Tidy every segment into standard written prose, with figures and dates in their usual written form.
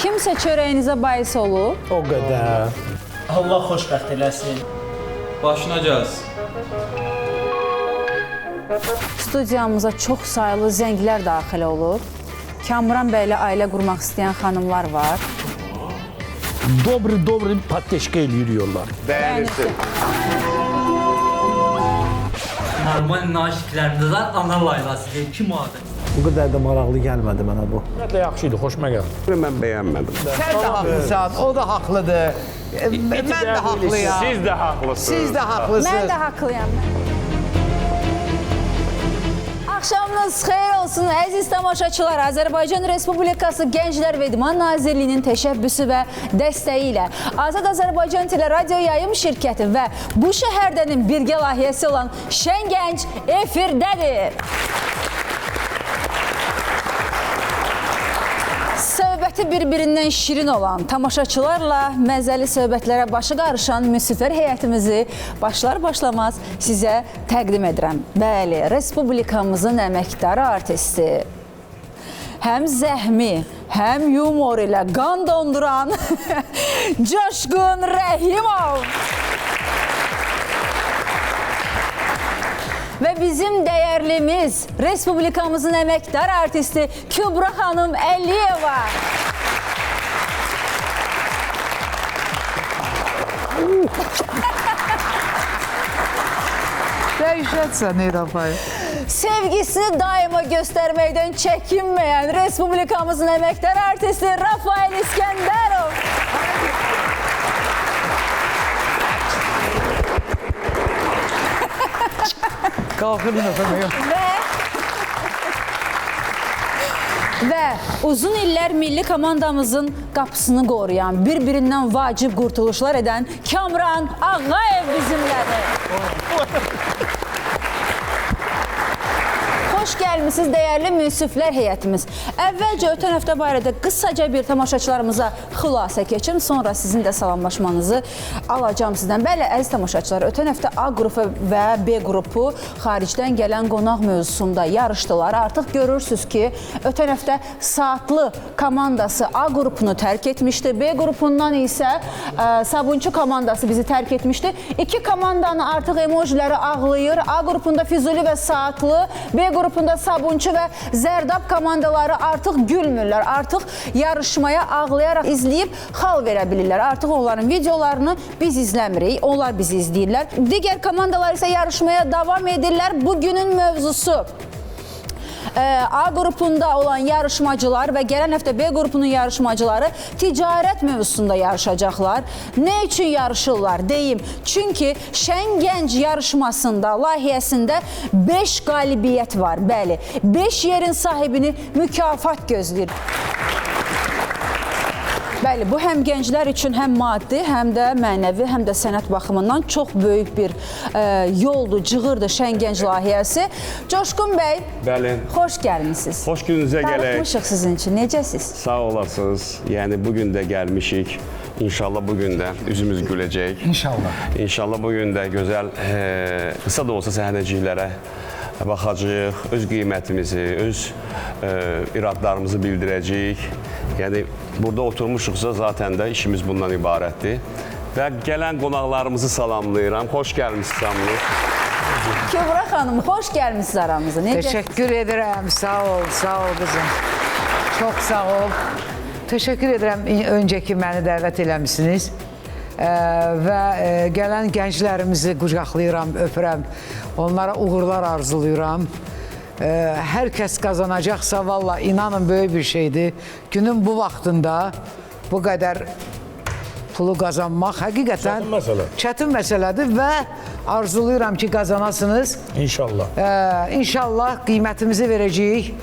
Kimsə çörəyinizə bais olub? O qədər. Allah xoşbəxt eləsin. Başına gəlsin. Studiyamıza çox sayılı zənglər daxil olub. Kamran bəylə ailə qurmaq istəyən xanımlar var. Dobri patteşka eləyiyorlar. Bəyənirsin. Normal naşiklərində də ana laylası deyil, kim adı? Bu qədər də maraqlı gəlmədi mənə bu. Nə də yaxşı idi, xoşuma gəldi. Mən bəyənmədim. Sən də haqlısan, o da haqlıdır. Mən də haqlıyam. Siz də haqlısınız. Siz də haqlısınız. Mən də haqlıyam. Axşamınız xeyir olsun, əziz tamaşaçılar. Azərbaycan Respublikası Gənclər və İdman Nazirliyinin təşəbbüsü və dəstəyi ilə Azad Azərbaycan Teleradio Yayım Şirkəti və bu şəhərdənin birgə layihəsi olan Şən Gənc efirdədir. Söhbəti bir-birindən şirin olan tamaşaçılarla məzəli söhbətlərə başı qarışan müsifər heyətimizi başlar-başlamaz sizə təqdim edirəm. Bəli, Respublikamızın əməkdar artisti, həm zəhmi, həm yumor ilə qan donduran Coşqun Rəhimov. Və bizim dəyərlimiz, Respublikamızın əməkdar artisti Kübra xanım Əliyeva. Dəyişətsən, Eyrafay. Sevgisini daima göstərməkdən çəkinməyən Respublikamızın əməkdar artisti Rafael İskəndərov. Qalxır nəfəmə. Və uzun illər milli komandamızın qapısını qoruyan, bir-birindən vacib qurtuluşlar edən Kamran Ağayev bizimlədir. Xoş gəlmisiniz, dəyərli münsiflər heyətimiz. Əvvəlcə ötən həftə barədə qısaca bir tamaşaçılarımıza xülasə keçim, sonra sizin də salamlaşmanızı alacağım sizdən. Bəli, əziz tamaşaçılar, ötən həftə A qrupu və B qrupu xaricdən gələn qonaq mövzusunda yarışdılar. Artıq görürsünüz ki, ötən həftə Saatlı komandası A qrupunu tərk etmişdi. B qrupundan isə Sabunçu komandası bizi tərk etmişdi. İki komandanı artıq emojiləri ağlayır. A qrupunda Füzuli və Saatlı, B qrupunda Sabunçu və Zərdab komandaları artıq gülmürlər. Artıq yarışmaya ağlayaraq izləyib xal verə bilirlər. Artıq onların videolarını biz izləmirik, onlar bizi izləyirlər. Digər komandalar isə yarışmaya davam edirlər. Bugünün mövzusu A qrupunda olan yarışmacılar və gələn həftə B qrupunun yarışmacıları ticarət mövzusunda yarışacaqlar. Nə üçün yarışırlar? Deyim. Çünki Şən Gənc yarışmasında, layihəsində 5 qalibiyyət var. Bəli, 5 yerin sahibini mükafat gözləyir. Bəli, bu həm gənclər üçün həm maddi, həm də mənəvi, həm də sənət baxımından çox böyük bir yoldur, cığırdır Şən Gənc layihəsi. Coşqun bəy, Bəli. xoş gəlmişsiniz. Xoş gününüzə gələk. Darıxmışıq sizin üçün, necəsiz? Sağ olasınız. Yəni bugün də gəlmişik. İnşallah bugün də üzümüz güləcək. İnşallah. İnşallah bugün də gözəl, qısa da olsa səhnəciklərə baxacağıq, öz qiymətimizi, öz iradlarımızı bildirəcəyik. Yəni, burada oturmuşuqsa zaten də işimiz bundan ibarətdir. Və gələn qonaqlarımızı salamlayıram. Xoş gəlmişsiniz hamınız. Kübra xanım, xoş gəlmişsiniz aramıza. Təşəkkür edirəm, sağ ol qızım. Çox sağ ol. Təşəkkür edirəm öncəki məni dəvət eləmişsiniz. Və gələn gənclərimizi qucaqlayıram, öpürəm. Onlara uğurlar arzulayıram. Hər kəs qazanacaqsa, valla inanın böyük bir şeydir. Günün bu vaxtında bu qədər pulu qazanmaq həqiqətən çətin məsələdir və arzulayıram ki, qazanasınız. İnşallah. İnşallah qiymətimizi verəcəyik.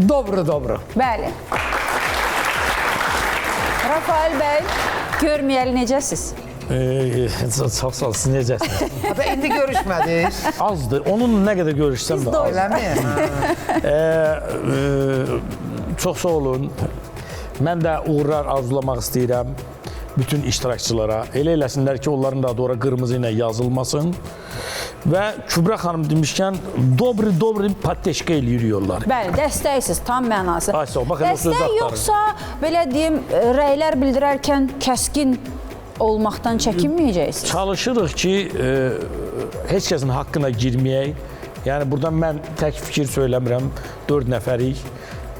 Dobro. Bəli. Rafael bəy, görməyəli necəsiz? Çox sağ ol, siz necəsiniz? İndi görüşmədik. Azdır, onun nə qədər görüşsəm də az. Eləmi? Çox sağ olun. Mən də uğurlar arzulamaq istəyirəm bütün iştirakçılara. Elə eləsinlər ki, onların da ora qırmızı ilə yazılmasın. Və Kübra xanım demişkən, dobri patteşka eləyiyorlar. Bəli, dəstəksiz tam mənası. Ay, sağ ol. Bax, elə söz Dəstək axtarın. yoxsa belə deyim, rəylər bildirərkən kəskin olmaqdan çəkinməyəcəksiniz. Çalışırıq ki, heç kəsin haqqına girməyək. Yəni, buradan mən tək fikir söyləmirəm, 4 nəfərik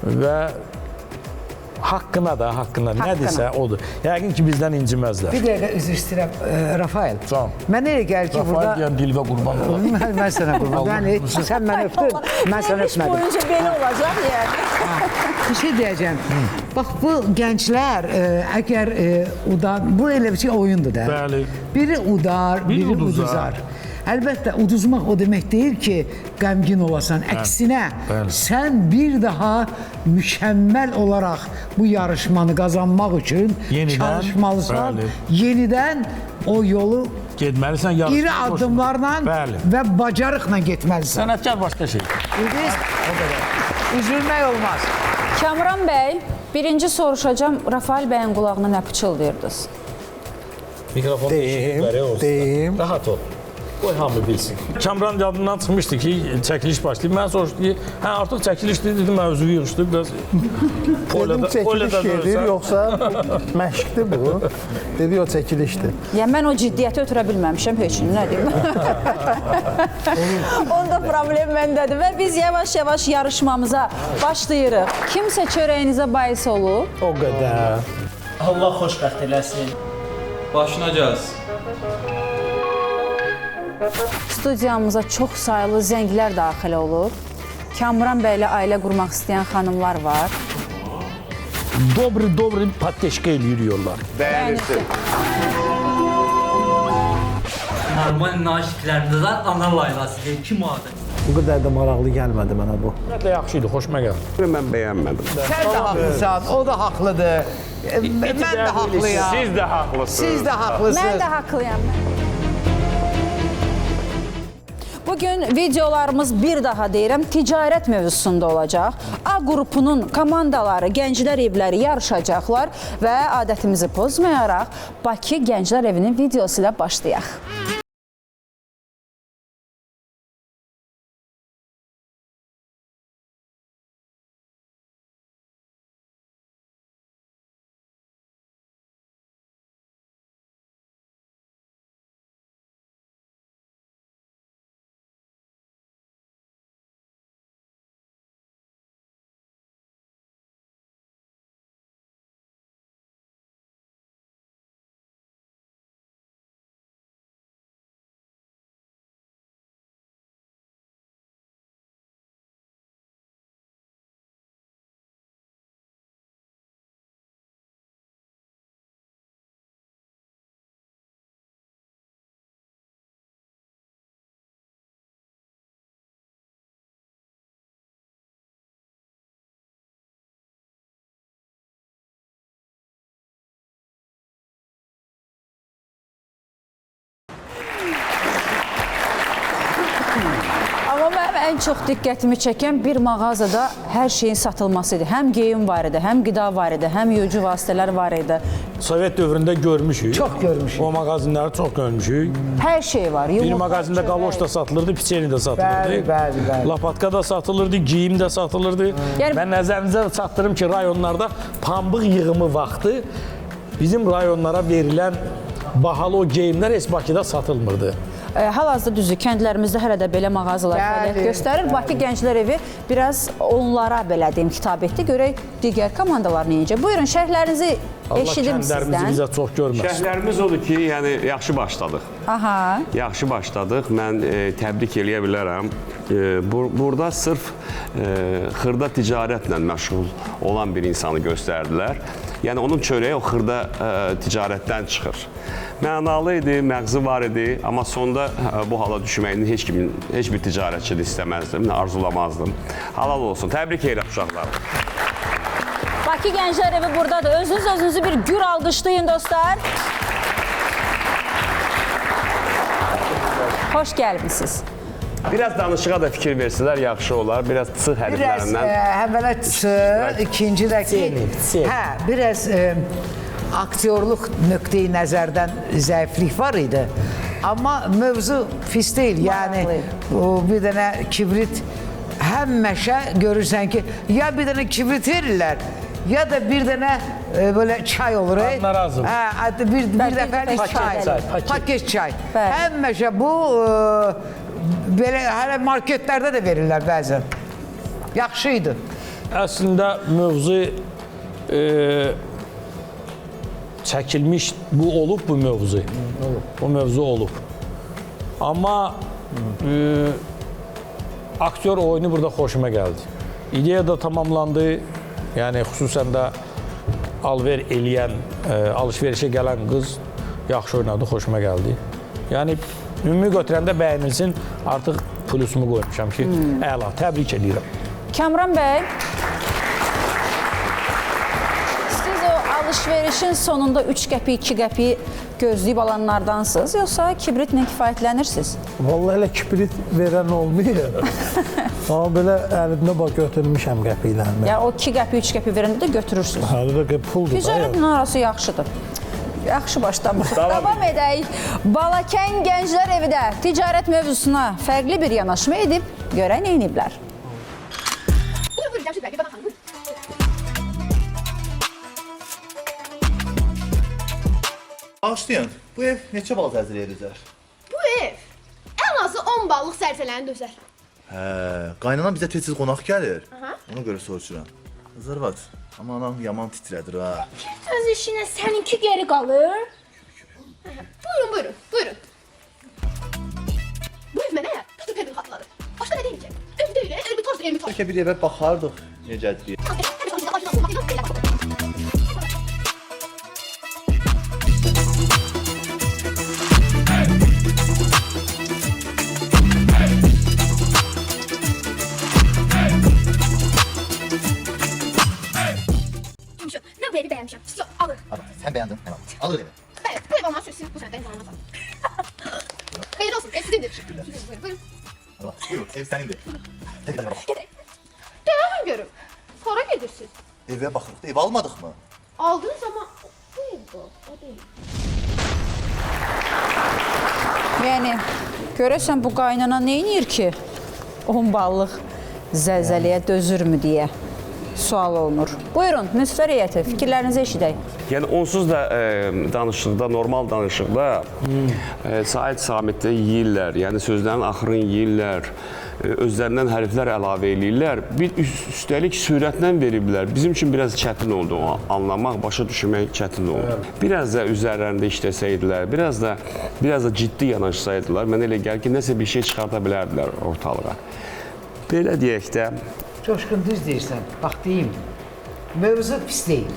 və haqqına nədirsə odur. Yəqin ki, bizdən inciməzlər. Bir dəqiqə üzr istəyirəm, Rafael. Tamam. Mənə elə gəlir ki, Rafael burada... deyən dilvə qurban olar. Mən sənə qurban. Sən məni öpdün, mən sənə İş öpmədim. boyunca belə olacaq yəni. Bir şey deyəcəm. Bax, bu gənclər, əgər bu elə bir şey oyundur da. Bəli. Biri udar, biri uduzar. Əlbəttə, uduzmaq o demək deyil ki, qəmgin olasan. Əksinə, bəli. sən bir daha mükəmməl olaraq bu yarışmanı qazanmaq üçün çalışmalısan. Bəli. Yenidən o yolu Getməlisən yarışma. iri addımlarla Bəli. və bacarıqla getməlisən. Sənətkar başqa şey. Üzülmək olmaz. Kamran bəy, birinci soruşacağım, Rafael bəyin qulağına nə pıçıldayırdınız? Mikrofon Deyim. Rahat ol. Qoy hamı bilsin. Kamran yadından çıxmışdı ki, çəkiliş başlayıb. Mən soruşdu ki, artıq çəkilişdir, dedim, mövzuyu yığışdı. Biraz Dedim çəkiliş gedir, yoxsa məşqdir bu. Dedi, o çəkilişdir. Yəni, mən o ciddiyyəti ötürə bilməmişəm heç nə deyim. Onda problem məndədir və biz yavaş-yavaş yarışmamıza başlayırıq. Kimsə çörəyinizə bahis olur? O qədər. Allah xoşbəxt eləsin. Başına gəlsin. Studiyamıza çox sayılı zənglər daxil olur. Kamran bəylə ailə qurmaq istəyən xanımlar var. Dobri patteşka eləyiyorlar. Bəyənirsin. Normal naşiklərində də ana laylası deyil, kim o adı? Bu qədər də maraqlı gəlmədi mənə bu. Ümumiyyətlə yaxşı idi, xoşuma gəldi. Mən bəyənmədim. Sən də haqlısan, o da haqlıdır. Mən də haqlıyam. Siz də haqlısınız. Siz də haqlısınız. Mən də haqlıyam. Bugün videolarımız bir daha deyirəm, ticarət mövzusunda olacaq. A qrupunun komandaları, gənclər evləri yarışacaqlar və adətimizi pozmayaraq Bakı Gənclər Evinin videosu ilə başlayaq. Amma mənim ən çox diqqətimi çəkən bir mağazada hər şeyin satılması idi. Həm geyim var idi, həm qida var idi, həm yuyucu vasitələr var idi. Sovet dövründə görmüşük. Çox görmüşük. O mağazinləri çox görmüşük. Hər şey var. Bir Yumurta, mağazində çörək. qaloş da satılırdı, piçeni də satılırdı. Bəli. Lapatka da satılırdı, geyim də satılırdı. Yəni- Mən nəzərinizə çatdırım ki, rayonlarda pambıq yığımı vaxtı bizim rayonlara verilən bahalı o geyimlər heç Bakıda satılmırdı. Hal-hazırda düzdür, kəndlərimizdə hələ də belə mağazalar fəaliyyət göstərir. Bakı Gənclər Evi biraz onlara belə deyim kitab etdi. Görək digər komandalar necə. Buyurun, şərhlərinizi Allah eşidim kəndlərimizi sizdən. bizə çox görməsin. Şərhlərimiz odur ki, yəni yaxşı başladıq. Aha. Yaxşı başladıq. Mən təbrik eləyə bilərəm. Burada sırf xırda ticarətlə məşğul olan bir insanı göstərdilər. Yəni onun çörəyi o xırda ticarətdən çıxır. Mənalı idi, məğzi var idi, amma sonda bu hala düşməyini heç bir ticarətçi də istəməzdim, arzulamazdım. Halal olsun. Təbrik edirəm uşaqlar. Bakı Gənclər Evi buradadır. Özünüzü bir gür alqışlayın dostlar. Xoş gəlmisiniz. Biraz danışığa da fikir versələr yaxşı olar. Biraz ç Biraz hərflərindən. əvvələ ç, ikinci də ki, biraz aktyorluq nöqteyi nəzərdən zəiflik var idi. Amma mövzu pis deyil. Yəni o bir dənə kibrit həmişə görürsən ki, ya bir dənə kibrit verirlər, ya da bir dənə böyle çay olur. Narazım. Bir dəfəlik Paket çay. Paket çay. Bəli. Həmişə bu belə hələ marketlərdə də verirlər bəzən. Yaxşıydı. Əslində mövzu çəkilmiş bu olub bu mövzu. Bu mövzu olub. Amma aktyor oyunu burada xoşuma gəldi. İdeya da tamamlandı. Yəni xüsusən də alver eləyən, alış-verişə gələn qız yaxşı oynadı, xoşuma gəldi. Yəni ümumi götürəndə bəyənilsin, artıq pulusumu qoymuşam ki, əla, təbrik edirəm. Kamran bəy, siz o alış-verişin sonunda 3 qəpik, 2 qəpik gözləyib alanlardansınız, yoxsa kibritlə kifayətlənirsiniz? Vallahi elə kibrit verən olmuyor. Amma belə əlimdə bax götürmüşəm qəpiklərini. Yəni o 2 qəpik, 3 qəpik verəndə də götürürsünüz. Hələ də puldur da. Ticarətin arası yaxşıdır. Yaxşı başlamışıq. Davam edək. Balakən Gənclər Evi də ticarət mövzusuna fərqli bir yanaşma edib, görən eyniblər. Buyurun Cəmşid bəy, bir baxın. Bağışlayın, bu ev neçə bal təsir edəcək? Bu ev ən azı 10 ballıq sərsələni dözər. Hə, qaynana bizə tez-tez qonaq gəlir. Ona görə soruşuram. Zırvat, amma anam yaman titrədir ha. Söz işinə səninki geri qalır. Buyurun, buyurun, buyurun. Bu ev mənə tutub evi xatladı. Başqa nə deyəcək? Ev deyil, elmi toz, elmi toz. Bəlkə bir evə baxardıq necədir. Nə bu evi bəyənmişəm? Yox, alır. Sən bəyəndin, tamam. Alır evi. Bəli, bu ev olmaz sözsüz, bu sənə bəyən olmaz. Xeyir olsun, ev sizindir. Buyurun, buyurun. Allah, buyur, ev sənindir. Təkrar bax. Gedək. Dayanın görüm. Sonra gedirsiniz. Evə baxırıq da, ev almadıq mı? Aldınız ama bu ev bu, o değil. Yəni, görəsən bu qaynana neynir ki, 10 ballıq zəlzələyə dözürmü deyə sual olunur. Buyurun, müsbət heyəti, fikirlərinizi eşidək. Yəni onsuz da danışıqda, normal danışıqda Sait Samitdə yeyirlər, yəni sözlərin axırını yeyirlər, özlərindən hərflər əlavə eləyirlər. Bir üstəlik sürətlə veriblər. Bizim üçün biraz çətin oldu o anlamaq, başa düşmək çətin oldu. Biraz da üzərlərində işləsəydilər, biraz da ciddi yanaşsaydılar, mənə elə gəlir ki, nəsə bir şey çıxarda bilərdilər ortalığa. Belə deyək də, Coşkun düz deyirsən. Bax deyim. Mövzu pis deyil.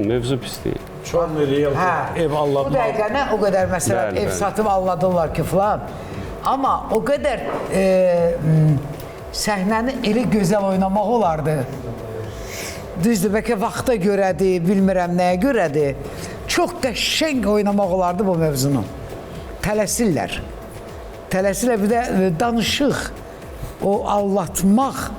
mövzu pis deyil. Çox real ev Bu allatmaq. dəqiqə nə o qədər məsələn Bəli, ev bəli. satıb anladılar ki filan. Amma o qədər səhnəni elə gözəl oynamaq olardı. Düzdür, bəlkə vaxta görədir, bilmirəm nəyə görədir. Çox qəşəng oynamaq olardı bu mövzunu. Tələsirlər. Tələsirlər, bir də danışıq, o allatmaq,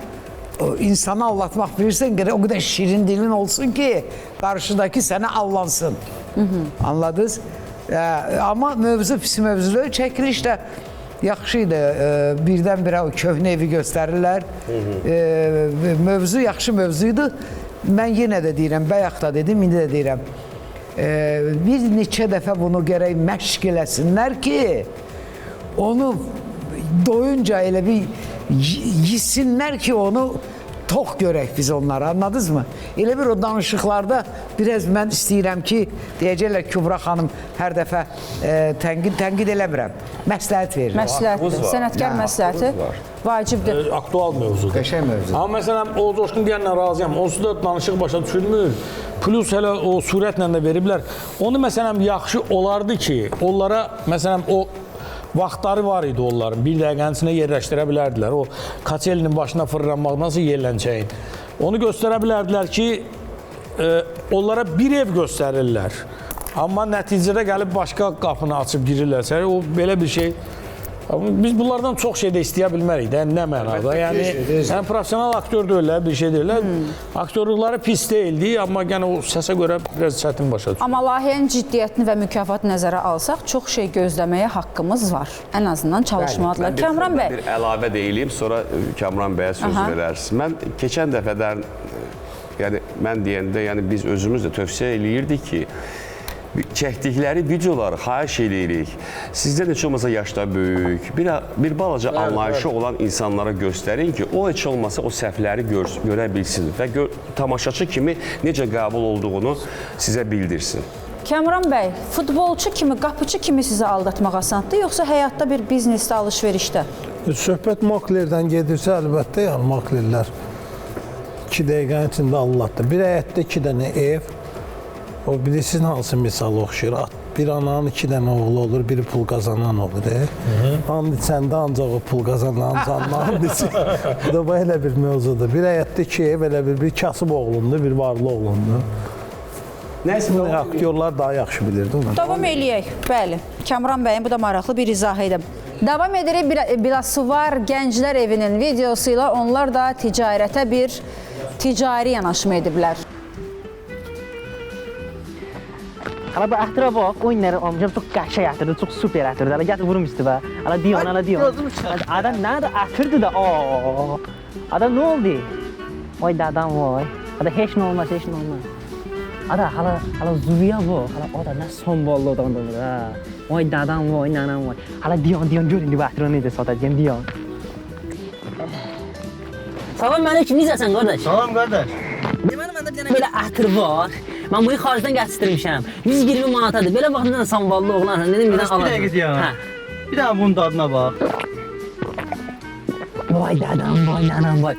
o insanı allatmaq bilirsən, o qədər şirin dilin olsun ki, qarşıdakı sənə allansın. Anladınız? Amma mövzu pis mövzudur. Çəkiliş də yaxşı idi. Birdən-birə o köhnə evi göstərirlər. Mövzu yaxşı mövzuydu. Mən yenə də deyirəm, bayaq da dedim, indi də deyirəm. Bir neçə dəfə bunu gərək məşq eləsinlər ki, onu doyunca elə bir yesinlər ki, onu tox görək biz onları, anladınız mı? Elə bir o danışıqlarda biraz mən istəyirəm ki, deyəcəklər Kübra xanım hər dəfə tənqid eləmirəm, məsləhət verir. Məsləhətdir, sənətkar məsləhəti vacibdir. Aktual mövzudur. Qəşəng mövzudur. Amma məsələn, o Coşkun deyənlə razıyam. Onsuz da danışıq başa düşülmür. Plus hələ o surətlə də veriblər. Onu məsələn, yaxşı olardı ki, onlara məsələn, o vaxtları var idi onların. Bir dəqiqənin içində yerləşdirə bilərdilər. O kaçelinin başına fırlanmaq nasıl yerlənçəyin. Onu göstərə bilərdilər ki, onlara bir ev göstərirlər. Amma nəticədə gəlib başqa qapını açıb girirlərsə, o belə bir şey Amma biz bunlardan çox şey də istəyə bilmərik də, nə mənada. Yəni professional aktyor deyirlər, bir şey deyirlər. Aktyorluqları pis deyildi, amma yenə o səsə görə biraz çətin başa düşür. Amma layihənin ciddiyyətini və mükafatı nəzərə alsaq, çox şey gözləməyə haqqımız var. Ən azından çalışmalıdırlar. Kamran bəy. Bir əlavə deyileyim, sonra Kamran bəyə söz verərsiniz. Mən keçən dəfədən, yəni mən deyəndə, yəni biz özümüz də tövsiyə eləyirdik ki, çəkdikləri videoları xahiş eləyirik. Sizdə heç olmasa yaşda böyük, bir balaca anlayışı olan insanlara göstərin ki, o heç olmasa o səhvləri görə bilsin və tamaşaçı kimi necə qəbul olduğunu sizə bildirsin. Kamran bəy, futbolçu kimi, qapıcı kimi sizi aldatmaq asandır, yoxsa həyatda bir biznesdə, alış-verişdə? Söhbət maklerdən gedirsə, əlbəttə, yəni maklerlər 2 dəqiqənin içində allatdır. Bir həyətdə 2 dənə ev, o bilirsiniz hansı misal oxşayır. Bir ananın 2 dənə oğlu olur, biri pul qazanan olur. And içəndə ancaq o pul qazanan canlı içi. Bu da belə bir mövzudur. Bir həyətdə 2 ev, elə bir kasıb oğlundur, bir varlı oğlundur. Nəysə, aktyorlar daha yaxşı bilirdi onu. Davam eləyək, bəli. Kamran bəyin bu da maraqlı bir izahı idi. Davam edirik Bilasavar Gənclər Evinin videosu ilə. Onlar da ticarətə bir ticari yanaşma ediblər. Hala bu əhtira bax, oyunları amcam çox qəşəng ətirdir, çox super ətirdir. Hala gətir vurum üstüvə. Hala diyon, hala diyon. Adam nədir ətirdir də? Adam nə oldu? Vay dadam vay. Hala heç nə olmaz, heç nə olmaz. Hala zuviya bu. Hala nə son bollu adamdır ha. Vay dadam vay, nanam vay. Hala diyon görün bu əhtira necə satacağım diyon. Salam aleyküm, necəsən qardaş? Salam qardaş. Deməli məndə bir dənə belə ətir var. Mən bunu xaricdən gətirmişəm. 120 manatadır. Belə baxımdan da samballı oğlan. Dedim birdən alalım. Bir dəqiqə deyəm. Bir dənə bunun dadına bax. Vay dadam, vay nanam, vay.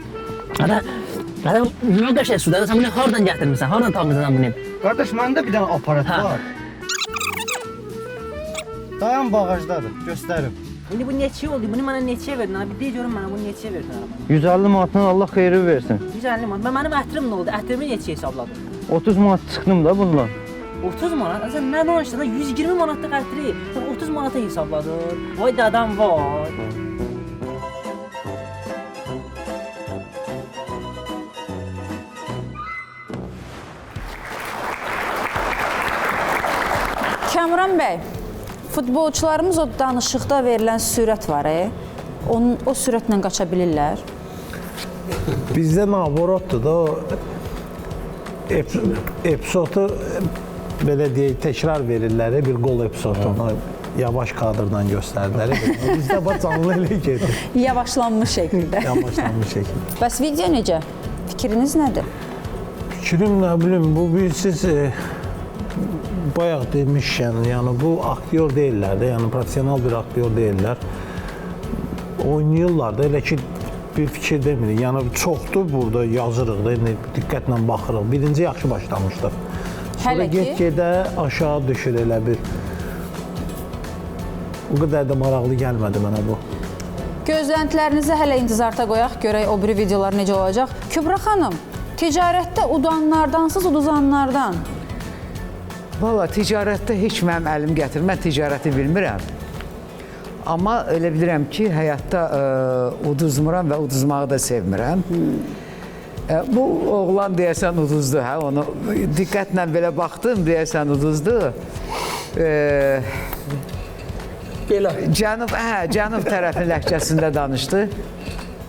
Adam nə qəşəng sudadır. Sən bunu hardan gətirmisən? Hardan tapmısan bunu? Qardaş, məndə bir dənə aparat var. Dayan bağajdadır. Göstərim. İndi bu neçə oldu? Bunu mənə neçəyə verdin? Bir deyə görüm mənə bunu neçəyə verdin? 150 manatdan Allah xeyri versin. 150 manat. Mənim ətrim nə oldu? Ətrimi neçəyə hesabladın? 30 manat çıxdım da bundan. 30 manat? Sən nə danışdın? 120 manatlıq ətri. Sən 30 manata hesabladın. Vay dadam vay. Kamran bəy, futbolçularımız o danışıqda verilən sürət var, o sürətlə qaça bilirlər. Bizdə naborotdur da, o epizodu belə deyək, təkrar verirlər, bir qol epizodunu yavaş kadrdan göstərdilər. Bizdə bax canlı elə gedir. Yavaşlanmış şəkildə. Yavaşlanmış şəkildə. Bəs video necə? Fikriniz nədir? Fikrim nə bilim, bu siz bayaq demişkən, yəni bu aktyor deyirlər də, yəni profesional bir aktyor deyirlər. Oynayırlar da, elə ki bir fikir demirik. Yəni çoxdur burada yazırıq da, diqqətlə baxırıq. Birinci yaxşı başlamışdır. Sonra get-gedə aşağı düşür elə bir. O qədər də maraqlı gəlmədi mənə bu. Gözləntilərinizi hələ intizarda qoyaq, görək o biri videolar necə olacaq. Kübra xanım, ticarətdə udanlardansız uduzanlardan. Valla ticarətdə heç mənim əlim gətir. Mən ticarəti bilmirəm. Amma elə bilirəm ki, həyatda uduzmuram və uduzmağı da sevmirəm. Bu oğlan deyəsən uduzdu, hə? Onu diqqətlə belə baxdım, deyəsən uduzdu. Belə. Cənub tərəfin ləhcəsində danışdı.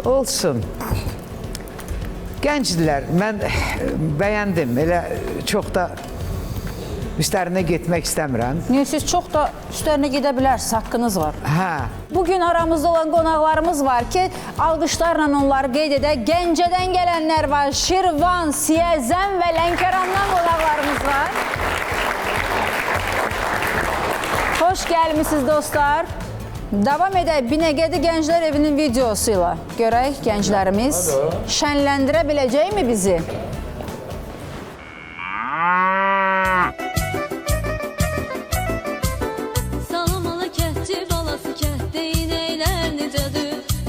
Olsun. Gəncdilər, mən bəyəndim. Elə çox da üstlərinə getmək istəmirəm. Niyə siz çox da üstlərinə gedə bilərsiniz, haqqınız var. Hə. Bugün aramızda olan qonaqlarımız var ki, alqışlarla onları qeyd edək. Gəncədən gələnlər var, Şirvan, Siyəzən və Lənkərandan qonaqlarımız var. Xoş gəlmişsiniz dostlar. Davam edək Binəqədi Gənclər Evinin videosu ilə. Görək gənclərimiz şənləndirə biləcəkmi bizi?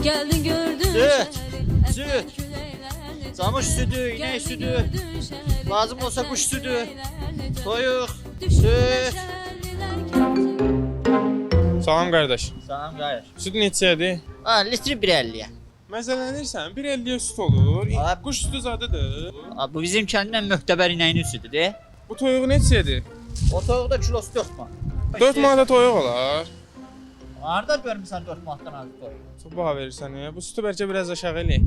Geldin gördün Süt. Camış sütü, inek sütü. Lazım olsa kuş sütü. Soyuq, süt. Salam qardaş. Salam qardaş. Süd neçədir? Ha, litri 1.50-yə. Məzələnirsən, 1.50-yə süd olur. Abi- Quş südü zadıdır. Ha, bu bizim kəndin möhtəbər inəyinin südüdür, de. Bu toyuq neçədir? O toyuqda kilosu 4 manat. 4 manata toyuq olar. Harda görmüsən 4 manatdan az toyuq? Çox baha verirsən ya. Bu südü bəlkə biraz aşağı eləyək.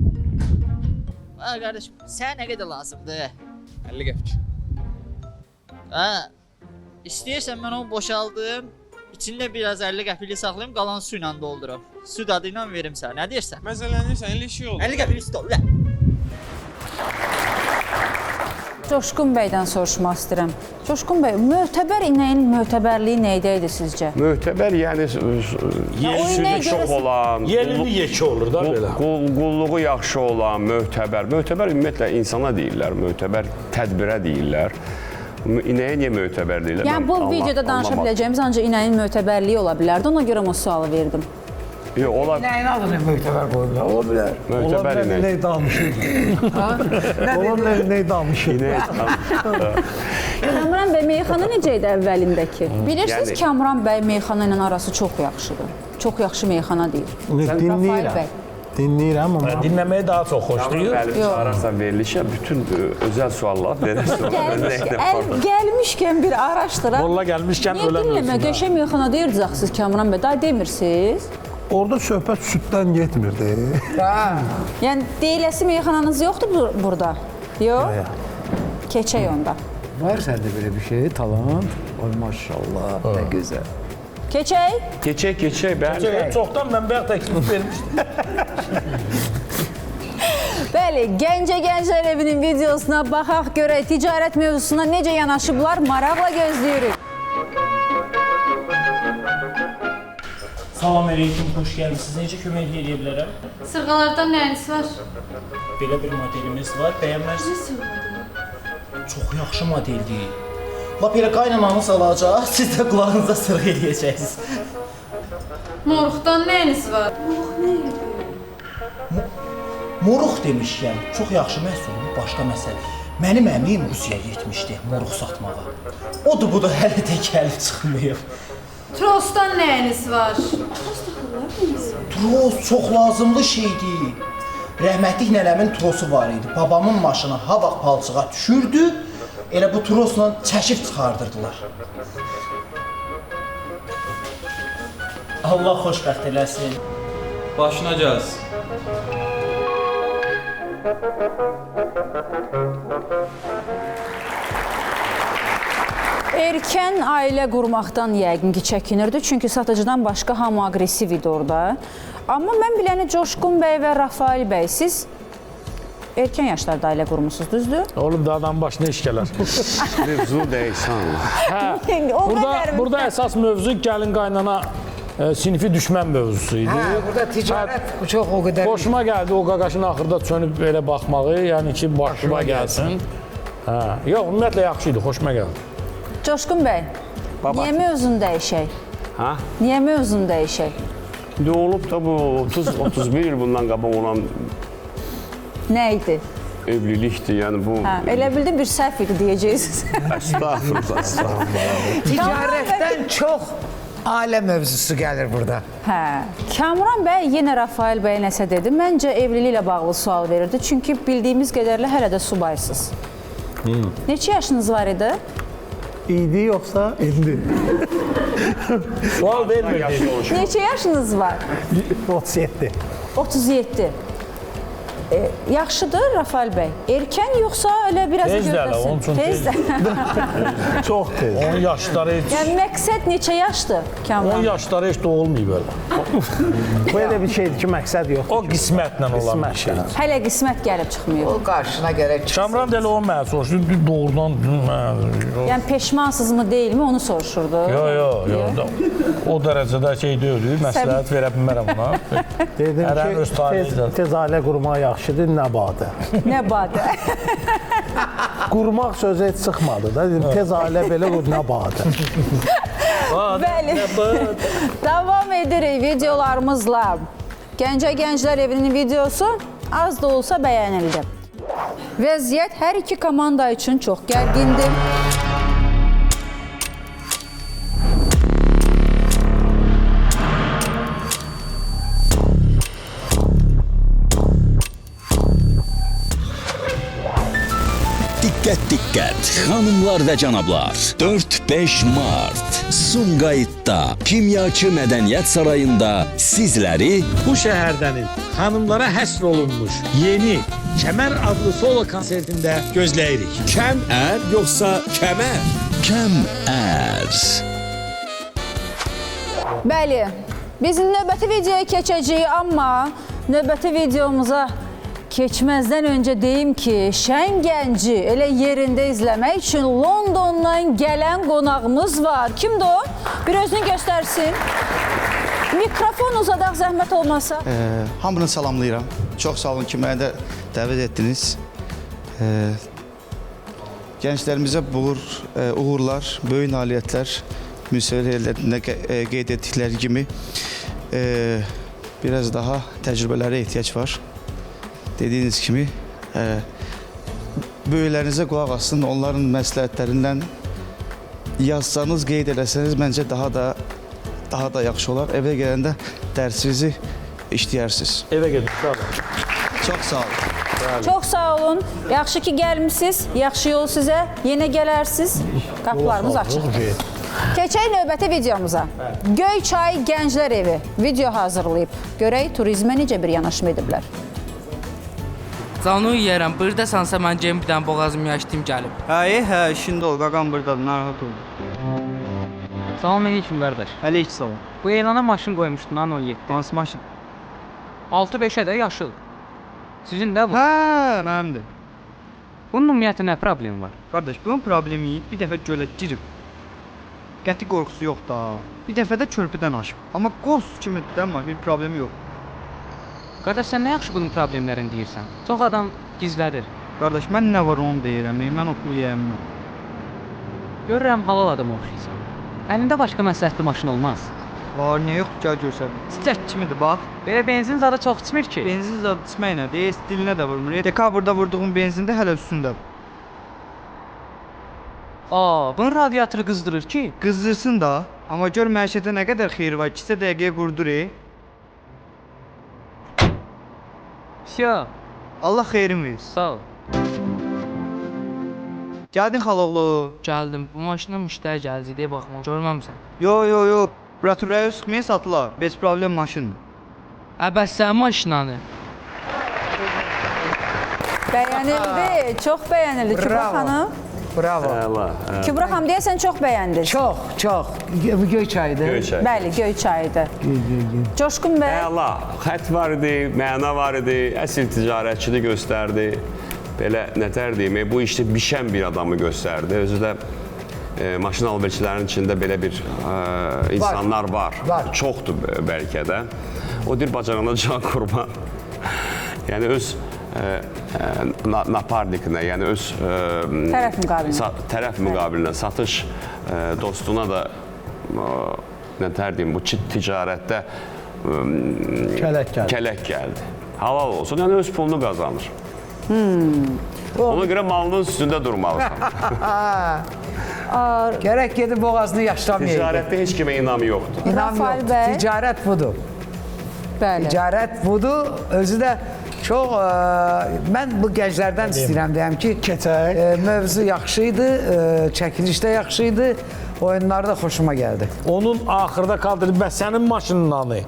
Ha, qardaş, sənə nə qədər lazımdır? 50 qəpik. Ha, istəyirsən mən onu boşaldım. İçində biraz 50 qəpikli saxlayım, qalan su ilə doldurum. Süd adı ilə verim sənə. Nə deyirsən? Məzələnirsən, elə şey olur. 50 qəpikli süd ol, lə. Coşqun bəydən soruşmaq istəyirəm. Coşqun bəy, möhtəbər inəyin möhtəbərliyi nə idi sizcə? Möhtəbər, yəni südü çox olan, Yerli yekə olur da belə. qulluğu yaxşı olan, möhtəbər. Möhtəbər ümumiyyətlə insana deyirlər, möhtəbər tədbirə deyirlər. İnəyə niyə möhtəbər deyirlər? Yəni bu videoda danışa biləcəyimiz ancaq inəyin möhtəbərliyi ola bilərdi. Ona görə o sualı verdim. Yox, ola Nəyin adını möhtəbər qoyurlar? Ola bilər. möhtəbər inək. Ne danışır? Ola ne danışır? Kamran bəy meyxana necə idi əvvəlindəki? Bilirsiniz Yəni- Kamran bəy meyxana ilə arası çox yaxşıdır. Çox yaxşı meyxana deyir. Rafael Dinləyirəm. bəy. Dinləyirəm amma Dinləməyi daha çox xoşlayır. Ararsan verilişə bütün özəl suallar verərsən. Gəlmişkən bir araşdıraq. Molla gəlmişkən Niyə ölən dinləmə? ölsün. Qəşəng meyxana deyirdiniz siz Kamran bəy. Daha demirsiniz? orada söhbət süddən getmirdi. Yəni deyiləsi meyxananız yoxdur burada? Yox? Keçək onda. Var səndə belə bir şey, talant. Ay maşallah, nə gözəl. Keçək? Keçək, bəli. Çoxdan mən bayaq təklif vermişdim. Bəli, Gəncə-Gənclər evinin videosuna baxaq, görək ticarət mövzusuna necə yanaşıblar, maraqla gözləyirik. Salam aleyküm, xoş gəlmisiniz. Necə kömək edə bilərəm? Sırğalardan nəyiniz var? Belə bir modelimiz var, bəyənmərsiniz? Çox yaxşı modeldir. Lap elə qaynananız alacaq, siz də qulağınıza sırğa eləyəcəksiniz. Moruqdan nəyiniz var? Moruq demişkən, çox yaxşı məhsuldur, başqa məsələ. Mənim əmim Rusiyaya getmişdi moruq satmağa. Odur bu da hələ də gəlib çıxmayıb. Trosdan nəyiniz var? Tros çox lazımlı şeydir. Rəhmətlik nənəmin trosu var idi. Babamın maşını ha vaxt palçığa düşürdü, elə bu trosla çəkib çıxardırdılar. Allah xoşbəxt eləsin. Başına gəlsin. Erkən ailə qurmaqdan yəqin ki çəkinirdi, çünki satıcıdan başqa hamı aqressiv idi orada. Amma mən biləni Coşqun bəy və Rafael bəy, siz erkən yaşlarda ailə qurmusunuz, düzdür? Oğlum da adam başına iş gələr. Mövzu deyilsən. Burada əsas mövzu gəlin qaynana sinfi düşmən mövzusu idi. Burada ticarət çox o qədər. Xoşuma gəldi o qaqaşın axırda çönüb belə baxmağı, yəni ki başıma gəlsin. Yox, ümumiyyətlə yaxşı idi, xoşuma gəldi. Coşqun bəy, niyə mövzunu dəyişək? Ha? Niyə mövzunu dəyişək? İndi olub da bu 30-31 il bundan qabaq olan Nə idi? evlilikdir. Yəni bu Elə bildim bir səhv idi deyəcəksiniz. Estağfurullah. Ticarətdən çox ailə mövzusu gəlir burada. Kamran bəy yenə Rafael bəy nəsə dedi. Məncə evliliklə bağlı sual verirdi. Çünki bildiyimiz qədərlə hələ də subaysınız. Neçə yaşınız var idi? İdi yoxsa indi? Sual vermirdi. Neçə yaşınız var? 37. 37. Yaxşıdır Rafael bəy. Erkən yoxsa elə biraz Tez də elə, onun üçün tez. Çox tez. 10 yaşları heç, Yəni məqsəd neçə yaşdır 10 Kamran? yaşları heç doğulmayıb elə. Bu elə bir şeydir ki, məqsəd yoxdur. O qismətlə olan bir şey. Hələ qismət gəlib çıxmıyor. O qarşına gərək çıxsın. Kamran da elə o mənə soruşdu, doğrudan Yəni peşmansızmı deyilmi onu soruşurdu. Yox. O dərəcədə şey deyil, məsləhət verə bilmərəm ona. Dedim Ərən öz ki, taleyi tez ailə qurmaq yaxşıdır, nə badə. Nə badə. Qurmaq sözü heç çıxmadı da. Dedim, tez ailə belə qur, nə badə. Bəli. Davam edirik videolarımızla. Gəncə-Gənclər evinin videosu az da olsa bəyənildi. Vəziyyət hər iki komanda üçün çox gərgindir. Xanımlar və cənablar, 4-5 mart Sumqayıtda Kimyaçı Mədəniyyət Sarayında sizləri Bu şəhərdənin xanımlara həsr olunmuş yeni Kəmər adlı solo konsertində gözləyirik. Kəm ər yoxsa kəmər? Kəm ər. Bəli, biz növbəti videoya keçəcəyik, amma növbəti videomuza keçməzdən öncə deyim ki, Şən Gənci elə yerində izləmək üçün Londondan gələn qonağımız var. Kimdir o? Bir özünü göstərsin. Mikrofon uzadaq zəhmət olmasa. Hamını salamlayıram. Çox sağ olun ki, mənə də dəvət etdiniz. Gənclərimizə uğurlar, böyük nailiyyətlər, müsahilə yerlərində qeyd etdikləri kimi biraz daha təcrübələrə ehtiyac var. Dediyiniz kimi, böyüklərinizə qulaq asın, onların məsləhətlərindən yazsanız, qeyd eləsəniz, məncə daha da yaxşı olar. Evə gələndə dərsinizi işləyərsiniz. Evə gedin, sağ olun. Çox sağ olun. Çox sağ olun. Yaxşı ki gəlmişsiniz. Yaxşı yol sizə. Yenə gələrsiniz. Qapılarımız açıq. Keçək növbəti videomuza. Göyçay Gənclər Evi video hazırlayıb. Görək turizmə necə bir yanaşma ediblər. Canı yeyərəm, buradasansa mən geyim bir dənə boğazım yaşayım gəlib. Hə, işində ol, qaqam buradadır, narahat oldu. Salam aleyküm qardaş. Əleyk salam. Bu elana maşın qoymuşdun lan 17. Hansı maşın? 6-5-ə də yaşıl. Sizin də bu? Hə, mənimdir. Bunun ümumiyyətlə nə problemi var? Qardaş, bunun problemi bir dəfə gölə girib. Qəti qorxusu yox da. Bir dəfə də körpüdən aşıb. Amma qorxusu kimi amma bir problemi yox. Qardaş, sən nə yaxşı bunun problemlərini deyirsən? Çox adam gizlədir. Qardaş, mən nə var onu deyirəm, mən oxuyayım. Görürəm, halal adam oxuyursan. Əlində başqa məsləhətli maşın olmaz. Var, niyə yox, gəl görsən. Çiçək kimidir, bax. Belə benzin zadı çox içmir ki. Benzin zadı içməklə, deyil, dilinə də vurmur. Dekabrda vurduğum benzində hələ üstündə. Bunun radiatoru qızdırır ki. Qızdırsın da, amma gör məişətə nə qədər xeyir var, 2 dəqiqəyə qurdur. Allah xeyrin versin. Sağ ol. Gəldin xaloğlu. Gəldim. Bu maşına müştəri gəldi deyə baxma. Görməmsən. Yo. Buraturaya sıxmaya satılar. Bez problem maşındır. Bəs sənin maşınanı? Bəyənildi, çox bəyənildi Kübra xanım. Bravo. Kübra xanım deyəsən çox bəyəndiniz. Çox. Bu Göyçaydı. Bəli, Göyçaydı. Coşqun bəy. Əla, xət var idi, məna var idi, əsl ticarətçini göstərdi. Belə nətər deyim, bu işdə bişən bir adamı göstərdi. Özü də maşın alverçilərinin içində belə bir insanlar var. Çoxdur bəlkə də. O dir bacarana can qurban. Yəni öz naparnikinə, yəni öz tərəf müqabilində satış dostuna da nətər deyim, bu ticarətdə kələk gəldi. Halal olsun, yəni öz pulunu qazanır. Ona görə malının üstündə durmalısan. Gərək gedib boğazını yaşlamayaydı. Ticarətdə heç kimə inamı yoxdur. İnam yoxdur. Ticarət budur. Ticarət budur. Özü də çox, mən bu gənclərdən istəyirəm deyəm ki, mövzu yaxşı idi, çəkilişdə yaxşı idi, oyunlarda xoşuma gəldi. Onun axırda qaldırıb, bəs sənin maşınınanı.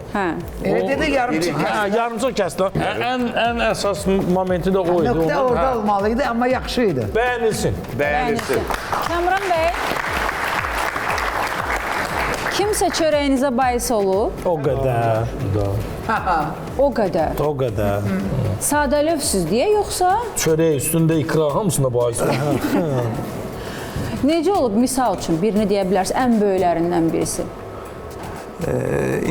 Elə dedi, yarımçıq kəsdi. Yarımçıq kəsdi. Ən əsas momenti də o idi. Nöqtə orada olmalıydı, amma yaxşı idi. Bəyənilsin. Kamran bəy, kimsə çörəyinizə bahis olub? O qədər. O qədər. Sadəlövsüz deyə, yoxsa? Çörək üstündə ikra hamısına bahis olub. Necə olub, misal üçün, birini deyə bilərsə, ən böyüklərindən birisi?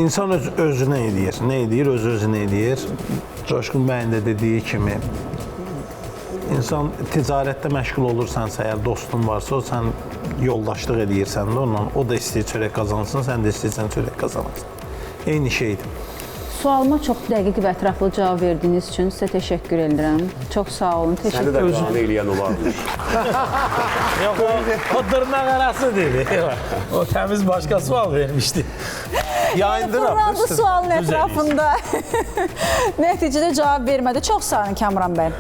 İnsan özünə edir. Nə edir? Öz-özünə edir. Coşqun bəyin də dediyi kimi, insan ticarətdə məşğul olursansa, əgər dostun varsa, sən yoldaşlıq edirsən də onunla, o da istəyir çörək qazansın, sən də istəyirsən çörək qazanasın. Eyni şeydir. Sualıma çox dəqiq və ətraflı cavab verdiyiniz üçün sizə təşəkkür edirəm. Çox sağ olun. Səni də qanı eləyən olarmış. Yox, o dırnaq arası dedi. O təmiz başqa sual vermişdi. Fırlandı sualın ətrafında. Nəticədə cavab vermədi. Çox sağ olun Kamran bəy.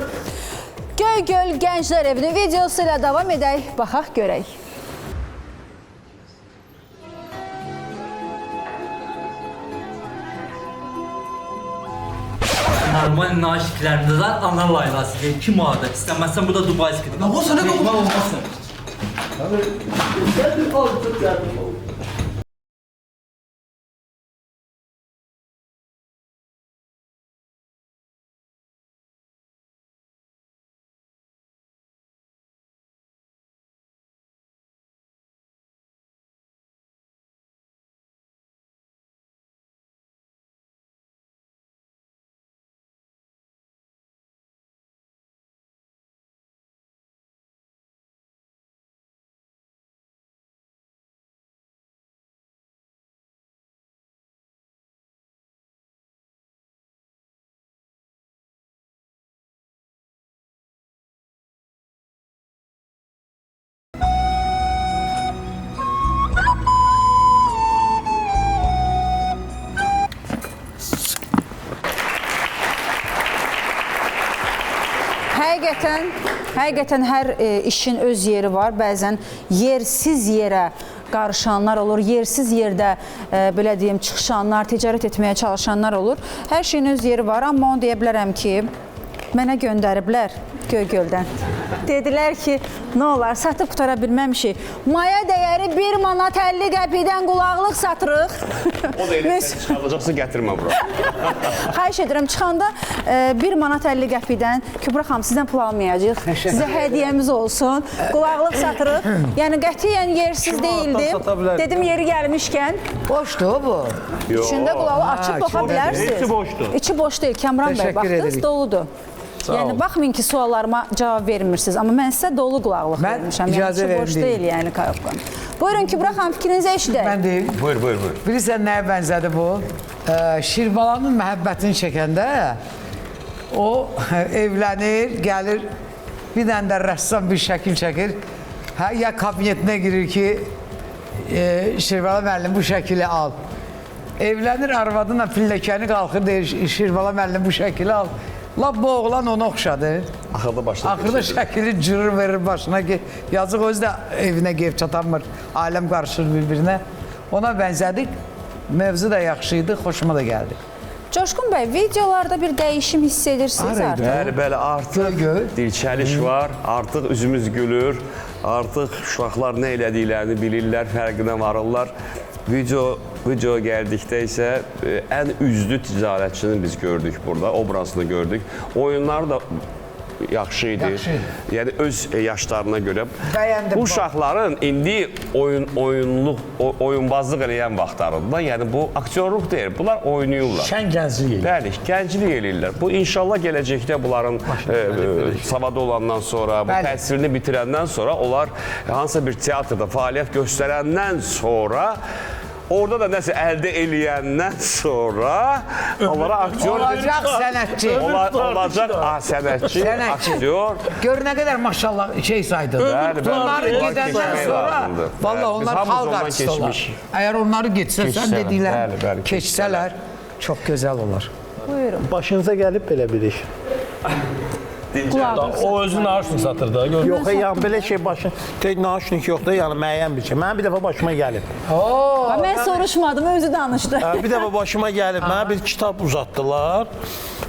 Göygöl Gənclər Evinin videosu ilə davam edək, baxaq görək. Normal naşiklərində də ana laylası deyil. Kim o adı? İstəməzsən bu da Dubayskidir. Ya o sənə qolma olmasın. Həqiqətən hər işin öz yeri var. Bəzən yersiz yerə qarışanlar olur, yersiz yerdə belə deyim çıxışanlar, ticarət etməyə çalışanlar olur. Hər şeyin öz yeri var, amma onu deyə bilərəm ki, mənə göndəriblər Göygöldən. Dedilər ki, nə olar, satıb qutara bilməmişik. Maya dəyəri 1 manat 50 qəpikdən qulaqlıq satırıq. O da elə çalacaqsa gətirmə bura. Xahiş edirəm, çıxanda 1 manat 50 qəpikdən Kübra xanım sizdən pul almayacaq. Sizə hədiyyəmiz olsun. Qulaqlıq satırıq. Yəni qətiyyən yersiz deyildi. Dedim yeri gəlmişkən. Boşdur bu. İçində qulaqlıq açıb baxa bilərsiniz. İçi boşdur. İçi boş deyil. Kəmran bəy, baxdınız, doludur. Yəni, baxmayın ki, suallarıma cavab vermirsiniz. Amma mən sizə dolu qulaqlıq vermişəm. Mən icazə verim. Boş deyil, yəni, Kayovqan. Buyurun, Kübra xanım, fikrinizə eşidək. Mən deyim. Buyur. Bilirsən nəyə bənzədi bu? Şirbalanın məhəbbətini çəkəndə o evlənir, gəlir, bir dənə də rəssam bir şəkil çəkir. Ya kabinetinə girir ki, Şirbala müəllim bu şəkili al. Evlənir, arvadına pilləkəni qalxır, deyir, Şirbala müəllim bu şəkili al. Lab bu oğlan ona oxşadı. Axırda şəkili cırır verir başına ki, yazıq özü də evinə qeyb çatanmır, aləm qarışır bir-birinə. Ona bənzədik, mövzu da yaxşı idi, xoşuma da gəldi. Coşqun bəy, videolarda bir dəyişim hiss edirsiniz artıq. Bəli, artıq dilçəliş var, artıq üzümüz gülür, artıq uşaqlar nə elədiklərini bilirlər, fərqinə varırlar. Videoya gəldikdə isə ən üzlü ticarətçini biz gördük burada, obrazını gördük. Oyunlar da yaxşı idi. Yəni öz yaşlarına görə. Bu uşaqların indi oyunbazlıq eləyən vaxtlarında, yəni bu aktyorluq deyil, bunlar oynayırlar. Şən gənclik eləyirlər. Bəli, gənclik eləyirlər. Bu inşallah gələcəkdə bunların savadı olandan sonra, bu təhsilini bitirəndən sonra, onlar hansısa bir teatrda fəaliyyət göstərəndən sonra, orada da nəsə əldə eləyəndən sonra onlara aktyor olacaq sənətçi. Olacaq sənətçi, aktyor. Gör nə qədər maşallah şey saydı. Onları gedəndən sonra valla onlar xalq artisti olar. Əgər onları getsə, sən dediklər, keçsələr çox gözəl olar. Buyurun. Başınıza gəlib belə bir iş. O özü naşnik satır da. Yox, yəni belə şey tek naşnik yox da, yəni müəyyən bir şey. Mənə bir dəfə başıma gəlib. Mən soruşmadım, özü danışdı. Bir dəfə başıma gəlib, mənə bir kitab uzatdılar.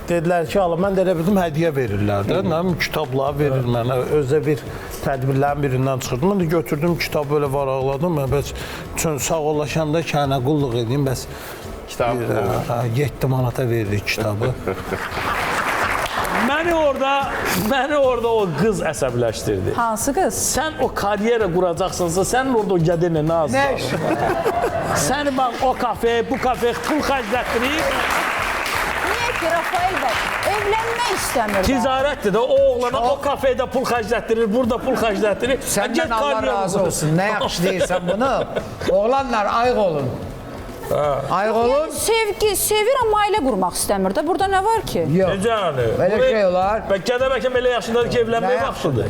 Dedilər ki, mən də elə bildim, hədiyyə verirlər də. Mənim kitablar verir mənə. Özdə bir tədbirlərin birindən çıxırdım. Mən də götürdüm, kitabı böyle varaqladım. Mən sağollaşanda kənə qulluq edeyim, bəs 7 manata veririk kitabı. Məni orada o qız əsəbləşdirdi. Hansı qız? Sən o karyera quracaqsınsa, sənin orada o qədinlə nə azdır? Səni bax, o kafeye, bu kafeye pul xərclətdirib. Niyə ki, Rafael bəy, evlənmək istəmir. Ticarətdir də, o oğlana o kafeydə pul xərclətdirir, burada pul xərclətdirir. Səndən Allah razı olsun, nə yaxşı deyirsən bunu. Oğlanlar, ayıq olun. Ayıq olun. Sevir, amma ailə qurmaq istəmir də. Burada nə var ki? Yox. Necə yəni? Belə şey olar. Bəlkə də belə yaşındadır ki, evlənmək vaxtıdır.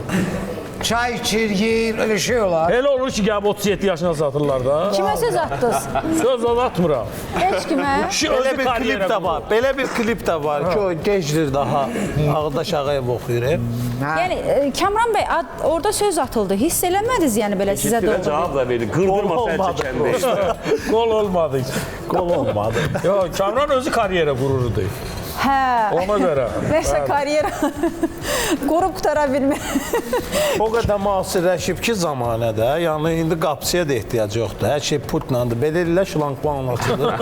çay içir, yeyir, öyle şey olar. Elə olur ki, gəlib 37 yaşına satırlar da. Kimə söz atdınız? Söz atmıram. Heç kimə? Belə bir klip də var. Belə bir klip də var ki, o gecdir daha ağda Şağayev oxuyur. Yəni Kamran bəy orada söz atıldı. Hiss eləmədiniz yəni belə sizə Ciddi doğru. cavab da verir. Qırdırma sən çəkəndə. Gol olmadı. Gol olmadı. Yox, Kamran özü karyera qururdu. Hə. Ona görə. Nəsə karyera qorub qutara bilmir. O qədər müasirləşib ki zamanədə, yəni indi qapçıya da ehtiyac yoxdur. Hər şey putlandı. Belə elə şlankman açılır.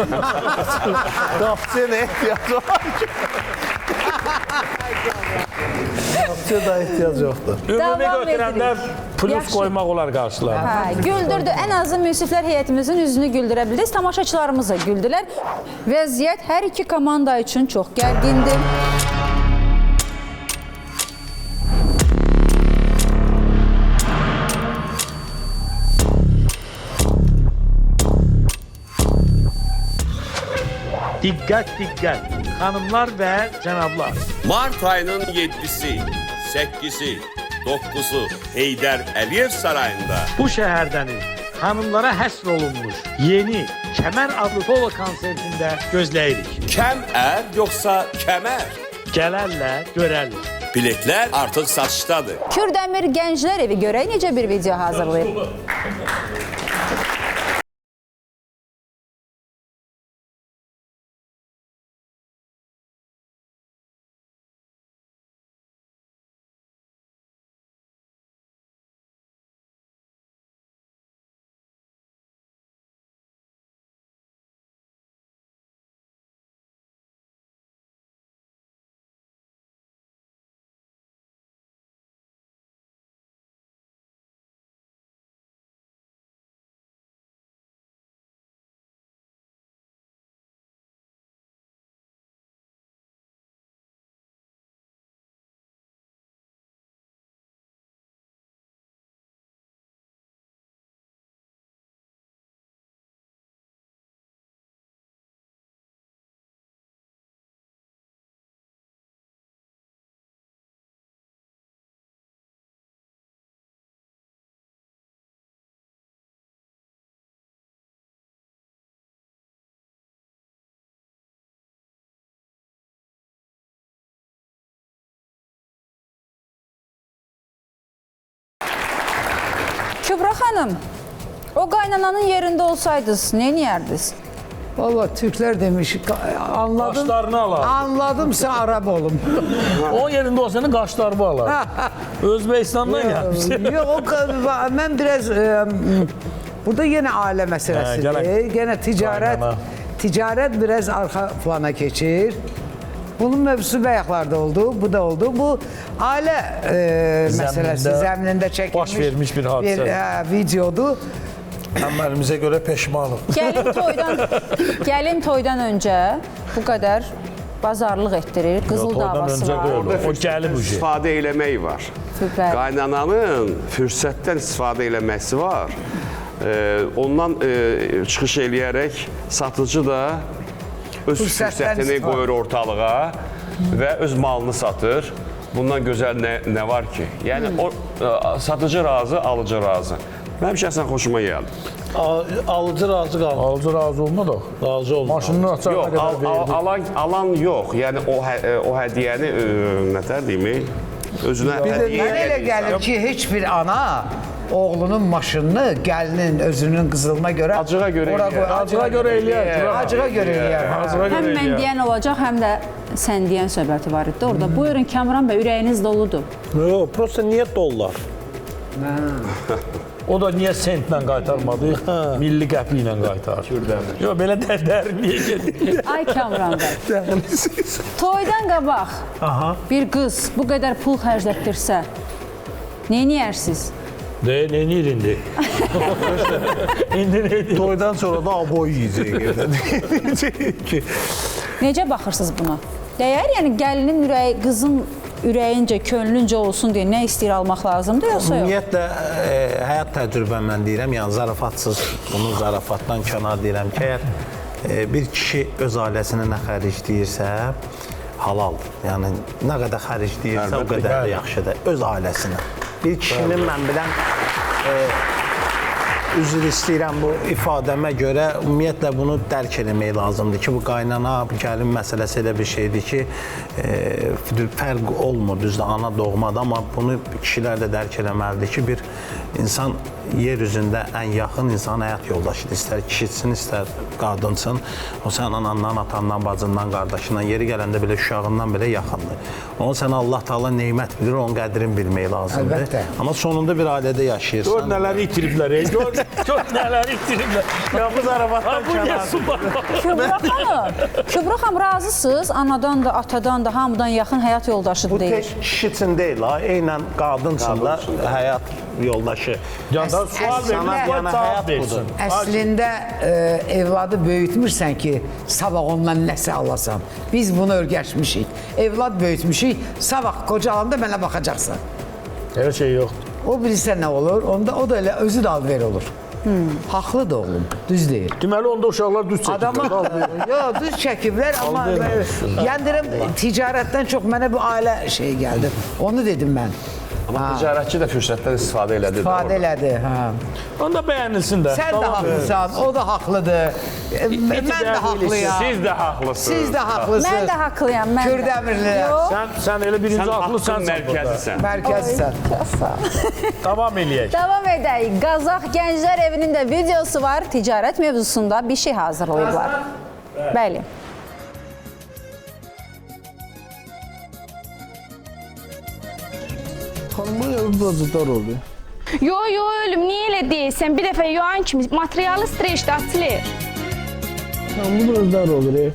Qapçıya nə ehtiyac var ki? Qapçıya da ehtiyac yoxdur. Ümumi götürəndə plus qoymaq olar qarşılarına. Hə, güldürdü. Ən azı münsiflər heyətimizin üzünü güldürə bildiniz. Tamaşaçılarımız da güldülər. Vəziyyət hər iki komanda üçün çox gərgindir. Diqqət, diqqət. Xanımlar və cənablar. Mart ayının 7-si, 8-si, 9-u Heydər Əliyev sarayında Bu şəhərdənin xanımlara həsr olunmuş yeni Kəmər adlı polo konsertində gözləyirik. Kəm yoxsa kəmər? Gələrlər, görərlər. Biletlər artıq satışdadır. Kürdəmir Gənclər Evi görək necə bir video hazırlayıb. Kübra xanım, o qaynananın yerində olsaydınız, nə edərdiniz? Valla Türkler demiş, anladım. Qaşlarını alar. Anladımsa Arap olum. O yerində olsanın qaşlarını alar. Özbekistandan gəlmiş. Yok, ben biraz burada yine aile meselesidir. Yine ticaret biraz arka plana geçir. Bunun mevzusu bəyaqlarda oldu, bu da oldu. Bu aile meselesi zəminində çəkilmiş baş vermiş bir hadisə. Videodur. Əməlimizə görə peşmanıq. Gəlin toydan öncə bu qədər bazarlıq etdirir, qızıl davası var. Orada istifadə eləmək var. Qaynananın fürsətdən istifadə eləməsi var. Ondan çıxış eləyərək satıcı da öz fürsətini qoyur ortalığa və öz malını satır. Bundan gözəl nə var ki? Yəni satıcı razı, alıcı razı. Mənim şəxsən xoşuma gəldi. Alıcı razı qaldı. Alıcı razı olmadı. Razı olmadı. Maşını açar qədər verdi. Alan yox. Yəni o hədiyyəni nətər deyim, özünə hədiyyə Mənə elə gəlir ki, heç bir ana oğlunun maşınını gəlinin özünün qızılına görə acığa görə eləyər. Acığa görə eləyər. Həm mən deyən olacaq, həm də sən deyən söhbəti var idi orada. Buyurun Kamran bəy, ürəyiniz doludur. Yox, prosta niyə dollar? O da niyə sentlə qaytarmadı? Milli qəpli ilə qaytar. Yox, belə dərinliyə gedir. Ay Kamran bəy. Toydan qabaq bir qız bu qədər pul xərclətdirsə, nə edərsiniz? Ne indi? İndi ne? Toydan sonra da aboy yiyəcək. Necə baxırsınız buna? Dəyər, yəni gəlinin ürəyi, qızın ürəyincə, könlüncə olsun deyə nə istəyir almaq lazımdır, yoxsa yox? Ümumiyyətlə, həyat təcrübəmdən deyirəm, yəni zarafatsız, bunu zarafatdan kənar deyirəm ki, əgər bir kişi öz ailəsinə nə xərcləyirsə, halaldır. Yəni, nə qədər xərcləyirsə, o qədər də yaxşıdır. Öz ailəsinə. bir kişinin mən bilən üzr istəyirəm bu ifadəmə görə, ümumiyyətlə bunu dərk eləmək lazımdır ki, bu qaynana, gəlin məsələsi elə bir şeydir ki, fərq olmur, düzdür, ana doğmadır, amma bunu kişilər də dərk eləməlidir ki, bir insan yer üzündə ən yaxın insan həyat yoldaşıdır. İstər kişisin, istər qadınsın. O sən anandan, atandan, bacından, qardaşından, yeri gələndə belə uşağından belə yaxındır. Onu sənə Allah Taala nemət bilir, onun qədrini bilmək lazımdır. Əlbəttə. Amma sonunda bir ailədə yaşayırsan. Gör nələri itiriblər, gör nələri itiriblər. Qapız arabatdan Kübra xanım, razısınız? Anadan da, atadan da, hamıdan yaxın həyat yoldaşıdır deyir. Bu tək kişi üçün deyil, eynən qadınsın da həyat yoldaşı. Candan sual verir, cavab versin. Əslində evladı böyütmürsən ki, sabah ondan nəsə alasan. Biz bunu öyrəşmişik. Evlad böyütmüşük, sabah qocalanda mənə baxacaqsan. Elə şey yoxdur. O bilirsə nə olur, onda o da elə özü də alver olur. Haqlı da oğlum, düz deyir. Deməli onda uşaqlar düz çəkiblər. Yox, düz çəkiblər, amma yəni deyirəm, ticarətdən çox mənə bu ailə şey gəldi. Onu dedim mən. Amma ticarətçi də fürsətdən istifadə elədi. İstifadə elədi, hə. Onda bəyənilsin də. Sən də haqlısan, o da haqlıdır. Mən də haqlıyam. Siz də haqlısınız. Siz də haqlısınız. Mən də haqlıyam, mən də. Kürdəmirlilər. Sən elə birinci haqlısan. Mərkəzisən. Mərkəzisən. Davam eləyək. Davam edək. Qazax Gənclər Evinin də videosu var. Ticarət mövzusunda bir şey hazırlayıblar. Bəli. Xanımın bozuklar oldu. Yo, ölüm, niyə elə deyirsən? Bir dəfə yoğan kimi materialı streçdə açılır. Xanımın bozuklar olur.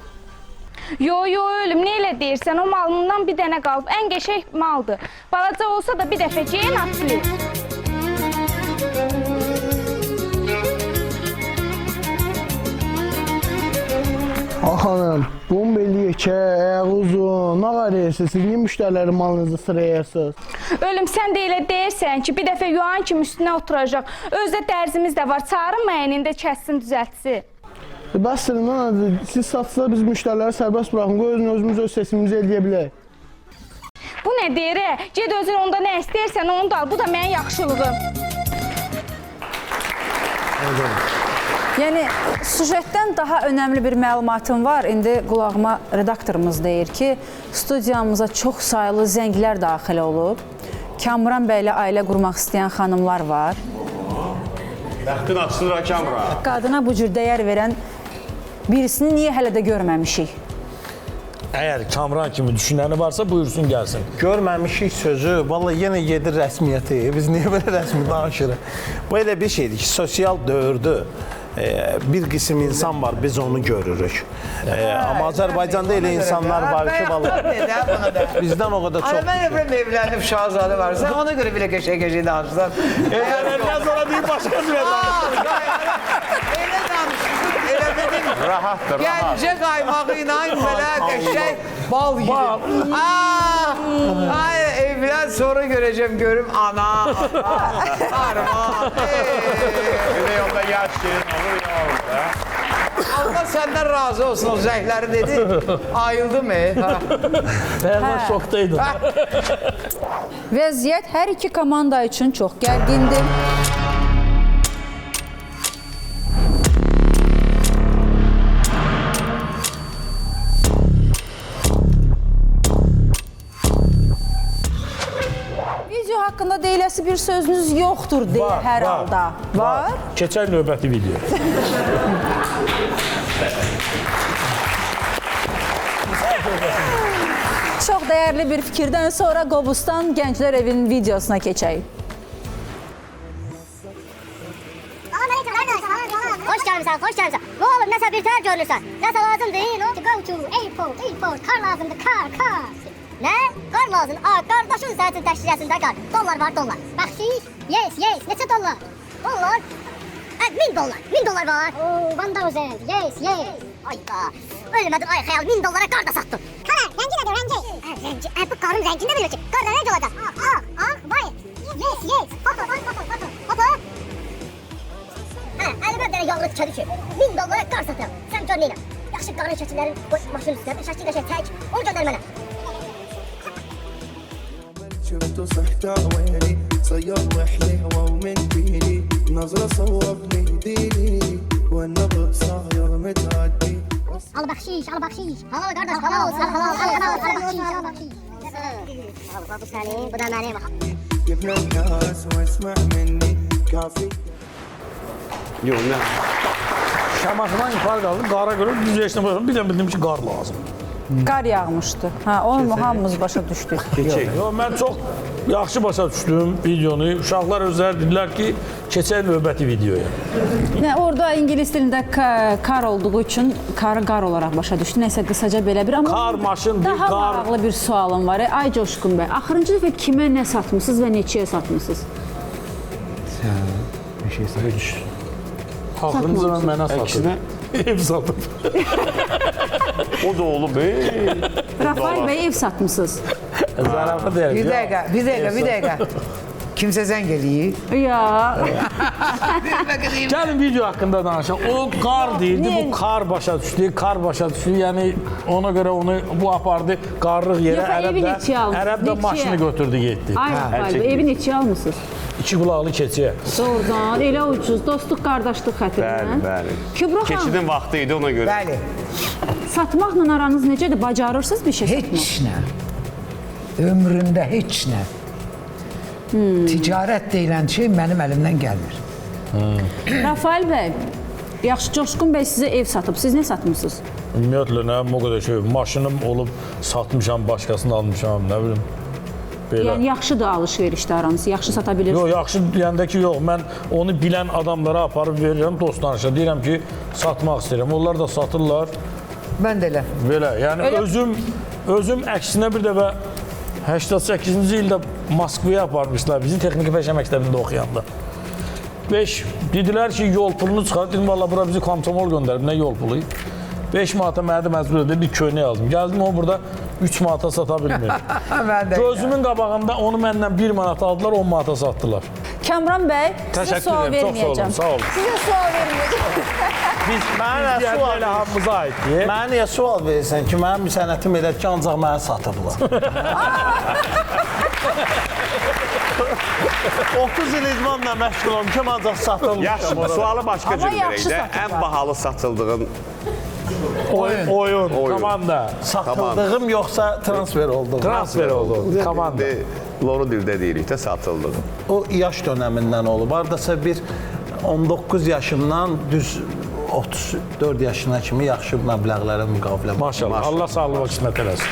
Yo, ölüm, niyə elə deyirsən? O malımdan bir dənə qalıb. Ən qəşəng maldır. Balaca olsa da bir dəfə ceyin açılır. Xanım, bomba eləyək, ayağı uzun, nə qarayırsınız? Siz niyə müştərilərin malınızı sırayırsınız? Ölüm, sən də elə deyirsən ki, bir dəfə yoğan kimi üstünə oturacaq. Özdə dərzimiz də var. Çağırın müəyyənində kəssin, düzəltsin. Bəsdir, siz satsılar biz müştəriləri sərbəst buraxın, özümüz öz sesimizi eləyə bilək. Bu nə deyir? Ged özün onda nə istəyirsən, onu da al. Bu da mənim yaxşılığım. Yəni, sujetdən daha önəmli bir məlumatım var. İndi qulağıma redaktorumuz deyir ki, studiyamıza çox sayılı zənglər daxil olub. Kamran bəylə ailə qurmaq istəyən xanımlar var. Bəxtin açılır, Kamran. Qadına bu cür dəyər verən birisini niyə hələ də görməmişik? Əgər Kamran kimi düşünəni varsa, buyursun gəlsin. Görməmişik sözü, vallahi yenə gedir rəsmiyyəti. Biz niyə belə rəsmi danışırıq? Bu elə bir şeydir ki, sosial dövrdür. Bir qism insan var, biz onu görürük. Amma Azərbaycanda elə insanlar var ki, bizdən o qədər çox. Mən ömrüm evlənib şahzadə var. Sən ona görə belə qəşəng danışsan. Evlənəndən sonra deyib başqa bir Elə danışsın, elə dedim. Rahatdır, Gəncə qaymağı ilə belə qəşəng bal yedi. Ay, evlən sonra görəcəm, görüm ana, arman. Bir də yolda yaşayın, olur ya. Allah səndən razı olsun, o zəhləri dedi. Ayıldı mı? Bəyənmə şokdaydım. Vəziyyət hər iki komanda üçün çox gərgindir. Video haqqında deyiləsi bir sözünüz yoxdur deyə hər halda. Var? Keçək növbəti video. Çox dəyərli bir fikirdən sonra Qobustan Gənclər Evinin videosuna keçək. Hoş gelmişsin, hoş gelmişsin. Ne olur nəsə bir tər görürsən. Nəsə lazım değil o? To go to airport, kar lazımdır, kar. Nə? Qar lazım. Qardaşın sənin təşkiləsində qar. Dollar var, dollar. Bəxşiş? Yes. Neçə dollar? Dollar? $1000 var. Oo, 1000. Yes. Ayda. Ölmədin ay xəyal, $1000 qar da satdın. Kara, rəngi nədir, rəngi? Rəngi, bu qarın rəngində bilir ki. Qar rəng olacaq. Ağ, vay. Yes. Foto. Əlimə bir dənə yağlı tikədi ki, $1000 qar satıram. Sən gör neynəm. Yaxşı qarın keçilərin maşının üstünə, şəkil qəşək tək, onu göndər mənə. صياد وحلي ومن فيني نظرة صوبني ديني والنبض صاير متعدي. Al bakshish, al bakshish. Halol qardaş, halol, halol, halol, al bakshish, al bakshish. Bu senin, bu da benim. يبنى الناس واسمع مني كافي. Yox, nə? Şamaxıdan yuxarı qaldım, qara görüb düz yaşına baxdım, bir də bildim ki, qar lazım. Qar yağmışdı. Hə, onu hamımız başa düşdük. Yox, mən çox yaxşı başa düşdüm videonu. Uşaqlar özləri dedilər ki, keçək növbəti videoya. Nə, orada ingilis dilində kar olduğu üçün karı qar olaraq başa düşdü. Nəsə qısaca belə bir, amma Kar, maşın, daha qar. maraqlı bir sualım var. Ay Coşqun bəy, axırıncı dəfə kimə nə satmısınız və neçəyə satmısınız? Bir şey Heç. Axırıncı zaman mənə satıb. Ev satıb. O da olub, Rafael bəy ev satmısınız? Zarafat deyirəm. Bir dəqiqə. Kimsə zəng eləyir. Ya. Gəlin video haqqında danışaq. O qar deyildi, bu kar başa düşdü, Yəni ona görə onu bu apardı qarlıq yerə. Yox, evi neçəyə almışsınız? Ərəb də maşını götürdü, getdi. Ay Rafael bəy, evi neçəyə almısınız? 2 qulaqlı keçiyə. Doğrudan, elə ucuz, dostluq, qardaşlıq xətrinə. Bəli. Kübra xanım, Keçidin vaxtı idi ona görə. Bəli. satmaqla aranız necədir? Bacarırsınız bir şey satmaq? Heç nə. Ömründə heç nə. Ticarət deyilən şey mənim əlimdən gəlmir. Rafael bəy, yaxşı, Coşqun bəy sizə ev satıb. Siz nə satmısınız? Ümumiyyətlə, nə o qədər şey, maşınım olub, satmışam, başqasını almışam, nə bilim. Belə. Yəni, yaxşıdır alış-verişdə aranız, yaxşı sata bilirsiniz. Yox, yaxşı deyəndə ki, yox, mən onu bilən adamlara aparıb verirəm, dost danışa. Deyirəm ki, satmaq istəyirəm. Onlar da satırlar. Mən də elə. Belə, yəni özüm əksinə bir dəfə 88-ci ildə Moskvaya aparmışlar bizi texniki peşə məktəbində oxuyanda. 5 dedilər ki, yol pulunu çıxart. Dedim, valla bura bizi komsomol göndərib, nə yol pulu? 5 manata mənə məcbur edib, bir köynə yazdım. Gəldim, o burada 3 manata sata bilmir. Gözümün qabağında onu məndən 1 manata aldılar, 10 manata satdılar. Kamran bəy, sizə sual verməyəcəm. Sağ olun. Sizə sual verməyəcəm. Biz elə hamımıza aiddir. Mənə niyə sual verirsən ki, mənim sənətim elə ki, ancaq mənə satıblar. 30 il idmanla məşğul olmuşam, ancaq satılmışam. Yaxşı, sualı başqa cür verək də. Ən bahalı satıldığın oyun, komanda. Satıldığım yoxsa transfer olduğum? Transfer oldu, komanda. Loru dildə deyirik də satıldı. O yaş dönəmindən olub. Hardasa bir 19 yaşımdan düz 34 yaşına kimi yaxşı məbləğlərə müqavilə. Maşallah, Allah sağlığı qismət eləsin.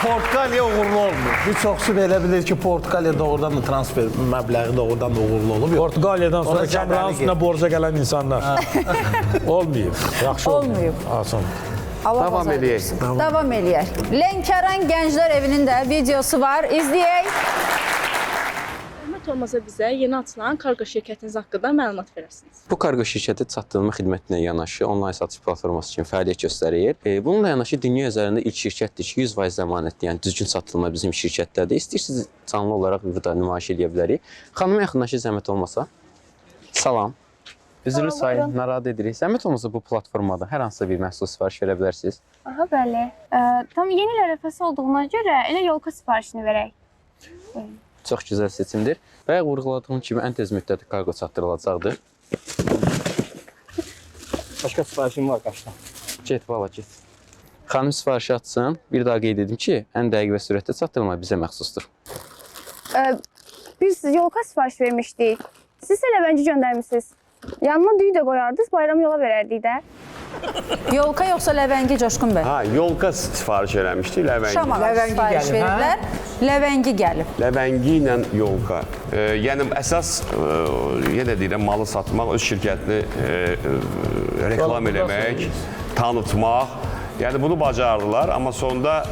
Portuqaliya uğurlu olmur. Bir çoxsu belə bilir ki, Portuqaliya doğrudan da transfer məbləği doğrudan da uğurlu olub. Portuqaliyadan sonra Kəmranın üstünə borca gələn insanlar. Olmayıb, yaxşı olmayıb. Asan. Davam eləyək. Davam eləyək. Lənkəran Gənclər Evinin də videosu var. İzləyək. Zəhmət olmasa bizə yeni açılan kargo şirkətiniz haqqında məlumat verərsiniz. Bu kargo şirkəti çatdırılma xidmətinə yanaşı onlayn satış platforması kimi fəaliyyət göstərir. Bununla yanaşı dünya üzərində ilk şirkətdir ki, 100% zəmanətli, yəni düzgün satılma bizim şirkətdədir. İstəyirsiniz canlı olaraq burada nümayiş edə bilərik. Xanıma yaxınlaşır zəhmət olmasa. Salam. Üzrlü sayın, narahat edirik. Zəhmət olmasa bu platformada hər hansısa bir məhsul sifariş verə bilərsiniz. Aha, bəli. Tam yeni il ərəfəsi olduğuna görə elə yolka sifarişini verək. Çox gözəl seçimdir. Bayaq vurğuladığım kimi ən tez müddətdə kargo çatdırılacaqdır. Başqa sifarişim var qaçdan. Get bala, get. Xanım sifarişi açsın. Bir daha qeyd edim ki, ən dəqiq və sürətdə çatdırılma bizə məxsusdur. Biz yolka sifariş vermişdik. Siz də Ləvəngi göndərmişsiniz. Yanına düyü də qoyardınız, bayramı yola verərdik də. Yolka yoxsa Ləvəngi Coşqun bəy? Ha, yolka sifariş eləmişdik, Ləvəngi. Şamağa sifariş veriblər, Ləvəngi gəlib. Ləvəngi ilə yolka. Yəni, əsas, yenə deyirəm, malı satmaq, öz şirkətini reklam eləmək, tanıtmaq. Yəni, bunu bacardılar, amma sonda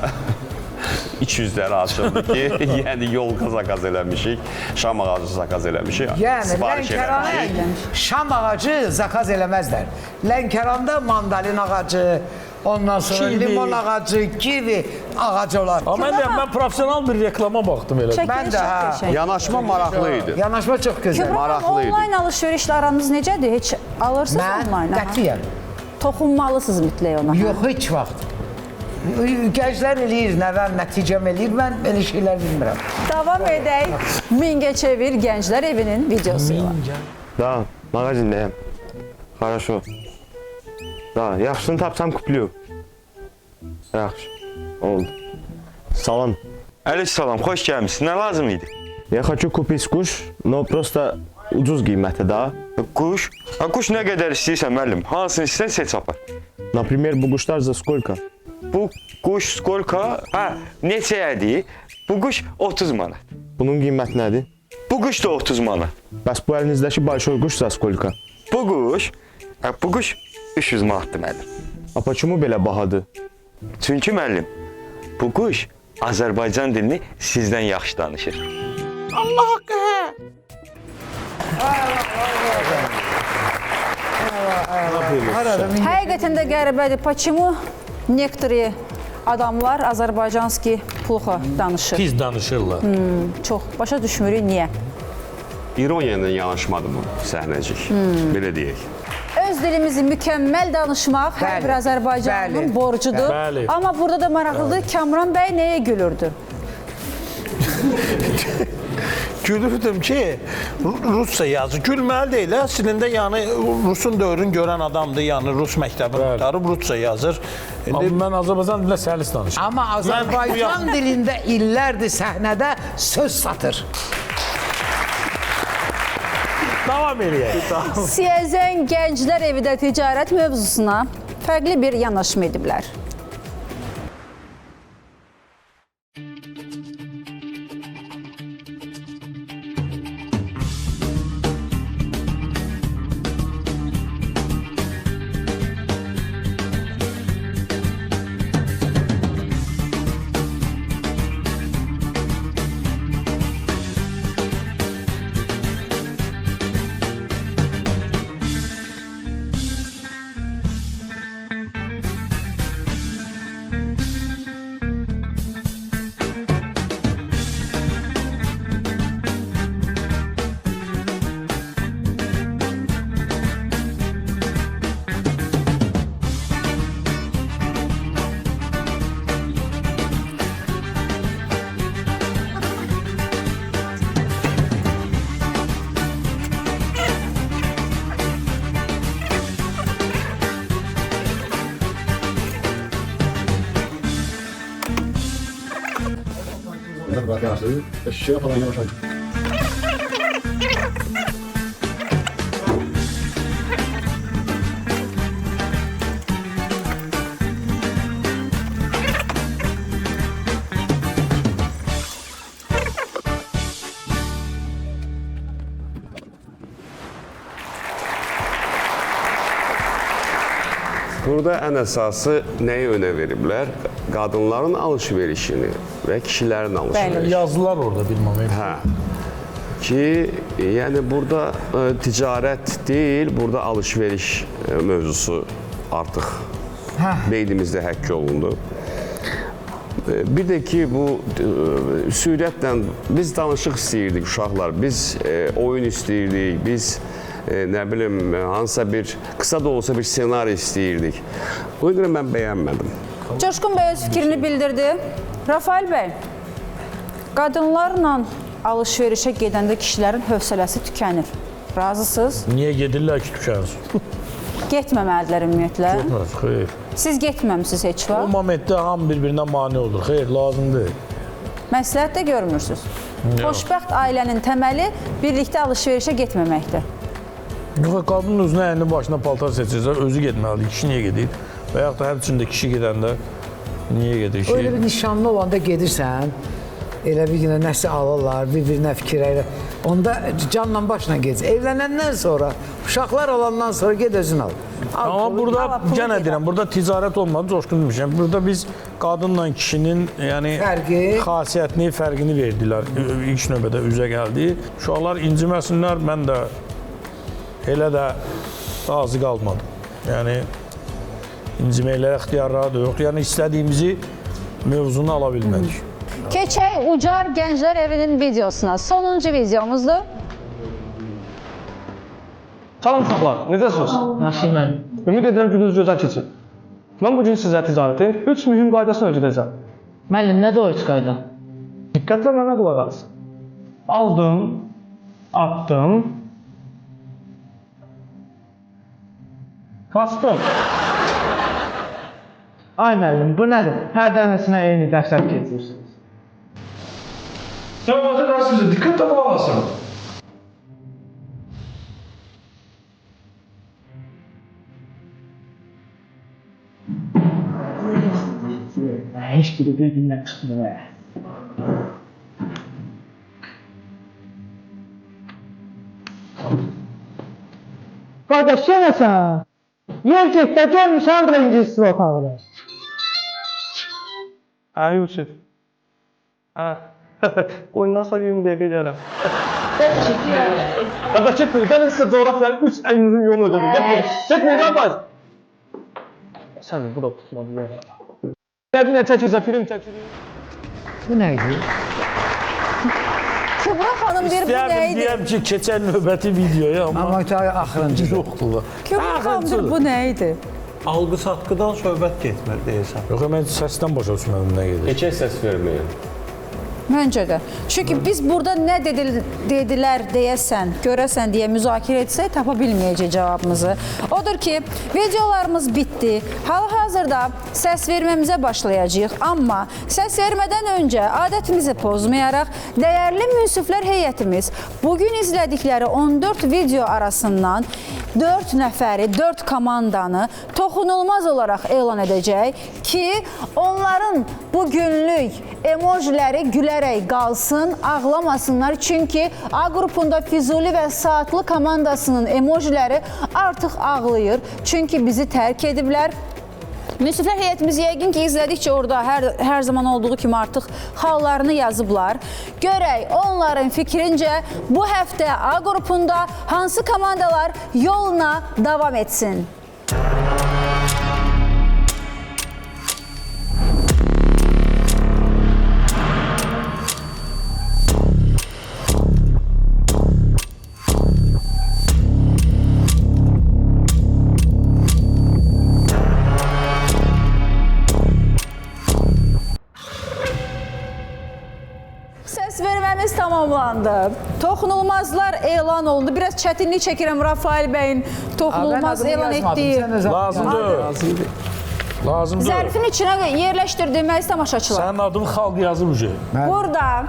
200-ləri açıldı ki, yəni yolka zakaz eləmişik, şam ağacı zakaz eləmişik, sipariş eləmişik. Şam ağacı zakaz eləməzlər. Lənkəranda mandalin ağacı, ondan sonra limon ağacı, kivi ağacı olar. Amma mən profesional bir reklama baxdım elə. Mən də, Yanaşma maraqlı idi. Yanaşma çox gözəl. Maraqlı idi. Onlayn alış-verişlə aranız necədir? Heç alırsınız onlayn? Mən qətiyyən. Toxunmalısınız mütləq ona. Yox, heç vaxt. Gənclər eləyir, nəvəm, nəticəm eləyir. Mən belə şeylər bilmirəm. Davam edək. Mingəçevir Gənclər Evinin videosuyla. Da, mağazindəyəm. Хорошо. Da, yaxşısını tapsam kupluyum. Yaxşı, oldu. Salam. Əleyhissalam, xoş gəlmişsin. Nə lazım idi? Я хочу купить куш, но просто ucuz qiyməti da. Quş? Quş nə qədər istəyirsən müəllim? Hansını istəyirsən seç apar. Например, bu quşlar за сколько? Bu quş skolka? Neçəyədir? Bu quş 30 manat. Bunun qiyməti nədir? Bu quş da 30 manat. Bəs bu əlinizdəki большой quş за сколько? Bu quş 300 manatdır müəllim. A почему belə bahadır? Çünki müəllim, bu quş Azərbaycan dilini sizdən yaxşı danışır. Allah haqqı hə. Həqiqətən də qəribədir. Почему некоторые adamlar Azərbaycanski плохо danışır? Pis danışırlar. Çox. Başa düşmürük niyə? İroniya ilə yanaşmadı bu səhnəcik. Belə deyək. Öz dilimizi mükəmməl danışmaq hər bir Azərbaycanlının borcudur. Bəli. Amma burada da maraqlıdır, Kamran bəy nəyə gülürdü? Gülürdüm ki, Rusca yazı. Gülməli deyil, əslində yəni Rusun dövrünü görən adamdır, yəni Rus məktəbini qutarıb Rusca yazır. Amma mən Azərbaycan dilində səlis danışıram. Amma Azərbaycan dilində illərdir səhnədə söz satır. Davam eləyək. Siyəzən Gənclər Evi də ticarət mövzusuna fərqli bir yanaşma ediblər. Şişeye falan yavaş. Burada ən əsası nəyə önə veriblər? Qadınların alış-verişini və kişilərin alış-verişini. Yazdılar orada bir moment. Hə. Ki, yəni burada ticarət deyil, burada alış-veriş mövzusu artıq beynimizdə həkk olundu. Bir də ki, bu sürətlə biz danışıq istəyirdik uşaqlar, biz oyun istəyirdik, biz nə bilim, hansısa bir, qısa da olsa bir senari istəyirdik. O yüzden mən bəyənmədim. Coşqun bəy öz fikrini bildirdi. Rafael bəy, qadınlarla alış-verişə gedəndə kişilərin hövsələsi tükənir. Razısınız? Niyə gedirlər ki, tükənsin? Getməməlidirlər ümumiyyətlə. Getməz, xeyr. Siz getməmisiniz heç O vaxt? momentdə hamı bir-birinə mane olur. Xeyr, lazım deyil. Məsləhət də görmürsünüz. Xoşbəxt ailənin təməli birlikdə alış-verişə getməməkdir. Yox, qadının özünə əlini başına paltar seçirsə, özü getməlidir. Kişi niyə gedir? Və yaxud da hər üçündə kişi gedəndə niyə gedir ki? Öyle bir nişanlı olanda gedirsən, elə bir günə nəsə alırlar, bir-birinə fikir elə. Onda canla başla gec. Evlənəndən sonra, uşaqlar olandan sonra ged özün al. Amma burada yenə deyirəm, burada ticarət olmadı, Coşqun demişəm. Burada biz qadınla kişinin, yəni xasiyyətini, fərqini verdilər. İlk növbədə üzə gəldi. Uşaqlar inciməsinlər, mən də elə də razı qalmadım. Yəni inciməklərə ixtiyarları da yoxdur. Yəni istədiyimizi mövzunu ala bilmədik. Keçək Ucar Gənclər Evinin videosuna. Sonuncu videomuzdur. Salam uşaqlar, necəsiniz? Yaxşıyım mən. Ümid edirəm gününüz gözəl keçir. Mən bu gün sizə ticarətin 3 mühüm qaydasını öyrədəcəm. Müəllim, nədir o üç qayda? Diqqətlə mənə qulaq as. Aldım, attım, bastım. Ay müəllim, bu nədir? Hər dənəsinə eyni dərslər keçirsiniz. Sən başa dərsizə diqqətlə qulaq asın. Heç biri bir-birindən çıxmıyor. Qardaş, yenəsən? Yercəkdə görmüşəm rəngisiz otağını. Hə, Yusuf. Hə. Oyundan sonra 20 dəqiqə gələm. Qardaş, getməyin. Gəlin sizə coğrafyanın 3 əlinizin yolunu ödədim. Getməyin. Getməyin, qardaş. Sən bu da tutmadı. Nə çəkirsə, film çəkilir. Bu nə idi? Kübra xanım deyir, bu nə İstəyərdim idi? deyəm ki, keçən növbəti videoya, amma axırıncı yoxdur. Kübra xanım deyir, bu nə idi? Alqı-satqıdan söhbət getmir deyəsən. Yox, mən səsdən başa düşmədim nə gedir. Keçək səs verməyin. Məncə də. Çünki biz burada nə dedilər deyəsən, görəsən deyə müzakirə etsək, tapa bilməyəcək cavabımızı. Odur ki, videolarımız bitdi. Hal-hazırda səs verməmizə başlayacağıq. Amma səs vermədən öncə adətimizi pozmayaraq, dəyərli münsiflər heyətimiz bugün izlədikləri 14 video arasından 4 nəfəri, 4 komandanı toxunulmaz olaraq elan edəcək ki, onların bu günlük emojiləri gülərək qalsın, ağlamasınlar. Çünki A qrupunda Füzuli və Saatlı komandasının emojiləri artıq ağlayır. Çünki bizi tərk ediblər. Münsiflər heyətimiz yəqin ki, izlədikcə orada hər zaman olduğu kimi artıq hallarını yazıblar. Görək, onların fikrincə bu həftə A qrupunda hansı komandalar yoluna davam etsin? Səs verməmiz tamamlandı. Toxunulmazlar elan olundu. Biraz çətinlik çəkirəm Rafael bəyin toxunulmaz elan etdiyi. Lazımdır. Lazımdır. Zərfin içinə yerləşdirdim əziz tamaşaçılar. Sənin adın xalq yazılır. Burada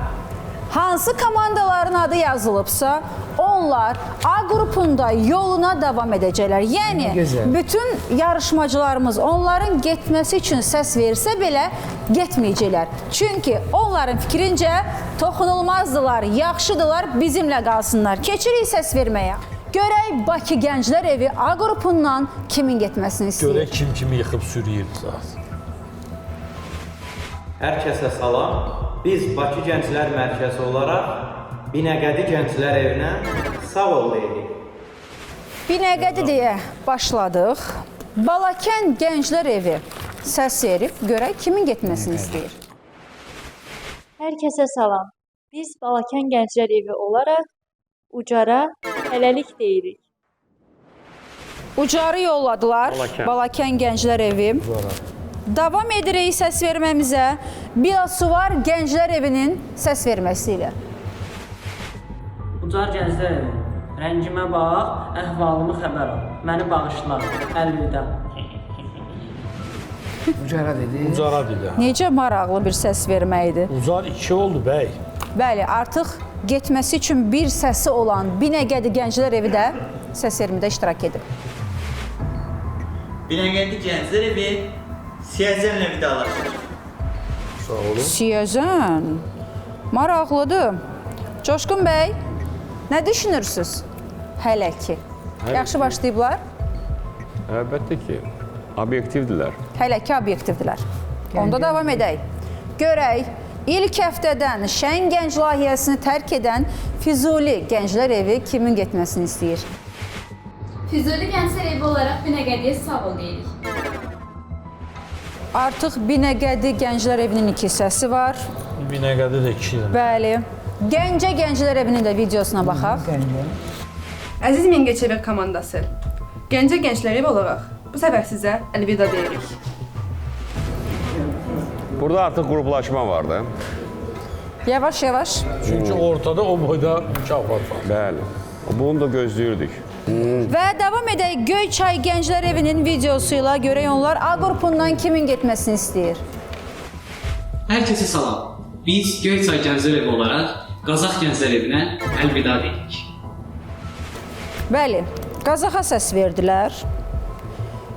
hansı komandaların adı yazılıbsa, onlar A qrupunda yoluna davam edəcəklər. Yəni, bütün yarışmacılarımız onların getməsi üçün səs versə belə getməyəcəklər. Çünki onların fikrincə toxunulmazdılar, yaxşıdılar, bizimlə qalsınlar. Keçirik səs verməyə. Görək Bakı Gənclər Evi A qrupundan kimin getməsini istəyir? Görək kim kimi yıxıb sürüyür zaten. Hər kəsə salam. Biz Bakı Gənclər Mərkəzi olaraq Binəqədi Gənclər Evinə sağ ol deyirik. Binəqədi deyə başladıq. Balakən Gənclər Evi səs verib, görək kimin getməsini istəyir. Hər kəsə salam. Biz Balakən Gənclər Evi olaraq Ucara hələlik deyirik. Ucarı yolladılar. Balakən Gənclər Evi. Davam edirik səs verməmizə. Bilasuvar Gənclər Evinin səs verməsi ilə. Ucar Gənclər Evi. Rəngimə bax, əhvalımı xəbər al. Məni bağışla, əlvida. Ucara dedi. Ucara dedi. Necə maraqlı bir səs vermə idi. Ucar 2 oldu bəy. Bəli, artıq getməsi üçün bir səsi olan Binəqədi Gənclər Evi də səs vermədə iştirak edib. Binəqədi Gənclər Evi Siyəzənlə vidalaşır. Sağ olun. Siyəzən. Maraqlıdır. Coşqun bəy, nə düşünürsünüz hələ ki? Yaxşı başlayıblar? Əlbəttə ki, obyektivdirlər. Hələ ki, obyektivdirlər. Onda davam edək. Görək, ilk həftədən Şən Gənc layihəsini tərk edən Füzuli Gənclər Evi kimin getməsini istəyir? Füzuli Gənclər Evi olaraq Binəqədiyə sağ ol deyirik. Artıq Binəqədi Gənclər Evinin 2 səsi var. Binəqədi də 2. Bəli. Gəncə Gənclər Evinin də videosuna baxaq. Əziz Mingəçevir komandası, Gəncə Gənclər Evi olaraq bu səfər sizə əlvida deyirik. Burada artıq qruplaşma var da. Yavaş-yavaş. Çünki ortada o boyda mükafat var. Bəli. Bunu da gözləyirdik. Və davam edək Göyçay Gənclər Evinin videosuyla görək onlar A qrupundan kimin getməsini istəyir? Hər kəsə salam. Biz Göyçay Gənclər Evi olaraq Qazax Gənclər Evinə əlvida deyirik. Bəli, Qazaxa səs verdilər.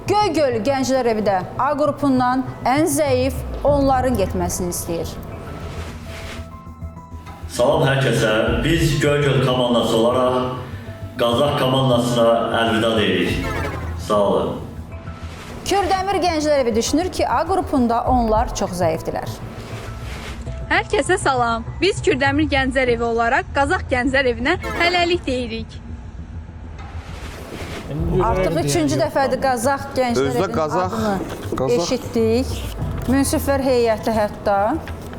Göygöl Gənclər Evi də A qrupundan ən zəif onların getməsini istəyir. Salam hər kəsə. Biz Göygöl komandası olaraq Qazax komandasına əlvida deyirik. Sağ olun. Kürdəmir Gənclər Evi düşünür ki, A qrupunda onlar çox zəifdilər. Hər kəsə salam. Biz Kürdəmir Gənclər Evi olaraq Qazax Gənclər Evinə hələlik deyirik. Artıq 3-cü dəfədir Qazax Gənclər Evinin adını eşitdik. Münsiflər heyəti hətta.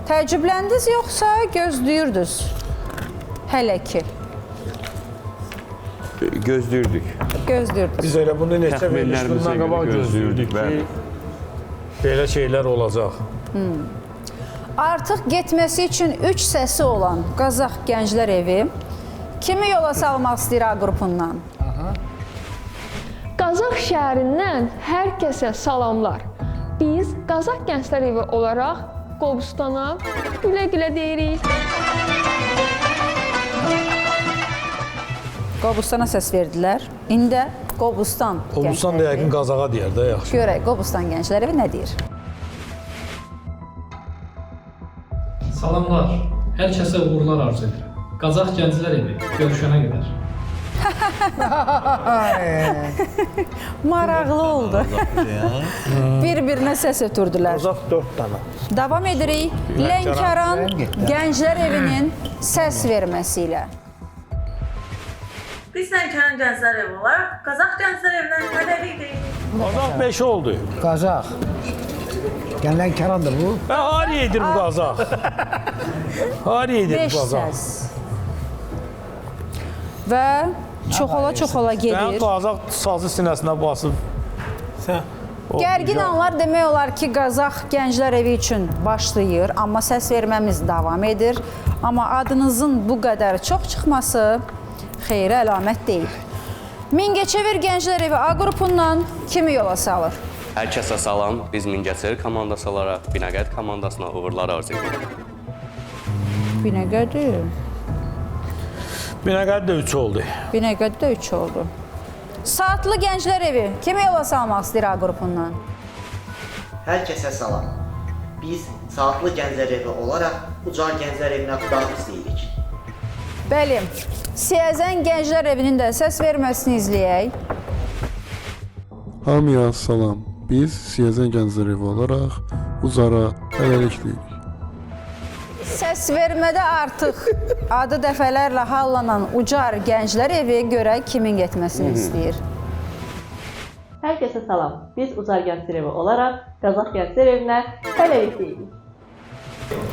Təəccübləndiniz yoxsa gözləyirdiniz? Hələ ki. Gözləyirdik. Gözləyirdiniz. Biz elə bunu neçə vermiş bundan qabaq gözləyirdik ki, belə şeylər olacaq. Artıq getməsi üçün 3 səsi olan Qazax Gənclər Evi kimi yola salmaq istəyir A qrupundan? Qazax şəhərindən hər kəsə salamlar. Biz Qazax Gənclər Evi olaraq Qobustana gülə-gülə deyirik. Qobustana səs verdilər. İndi Qobustan Qobustan da yəqin Qazaxa deyər də yaxşı. Görək Qobustan Gənclər Evi nə deyir? Salamlar. Hər kəsə uğurlar arzu edirəm. Qazax Gənclər Evi görüşənə qədər. Maraqlı oldu. Bir-birinə səs ötürdülər. Qazax 4 dənə. Davam edirik Lənkəran Gənclər Evinin səs verməsi ilə. Biz Lənkəran Gənclər Evi olaraq Qazax Gənclər Evinə hələlik deyirik. Qazax 5 oldu. Qazax. Lənkərandır bu. Hariyə edir bu Qazax? Hariyə edir bu Qazax? 5 səs. Və çoxala gedir. Sən Qazax sazı sinəsinə basıb. Gərgin anlar demək olar ki, Qazax Gənclər Evi üçün başlayır, amma səs verməmiz davam edir. Amma adınızın bu qədər çox çıxması xeyrə əlamət deyil. Mingəçevir Gənclər Evi A qrupundan kimi yola salır? Hər kəsə salam. Biz Mingəçevir komandası olaraq Binəqədi komandasına uğurlar arzu edirik. Binəqədi? Binəqədi də 3 oldu. Binəqədi də 3 oldu. Saatlı Gənclər Evi kimi yola salmaq istəyir A qrupundan? Hər kəsə salam. Biz Saatlı Gənclər Evi olaraq Ucar Gənclər Evinə daxil deyirik. Bəli, Siyəzən Gənclər Evinin də səs verməsini izləyək. Hamıya salam. Biz Siyəzən Gənclər Evi olaraq Ucara hələlik deyirik. Səs vermədə artıq adı dəfələrlə hallanan Ucar Gənclər Evi görək kimin getməsini istəyir. Hər kəsə salam. Biz Ucar Gənclər Evi olaraq Qazax Gənclər Evinə hələlik deyirik.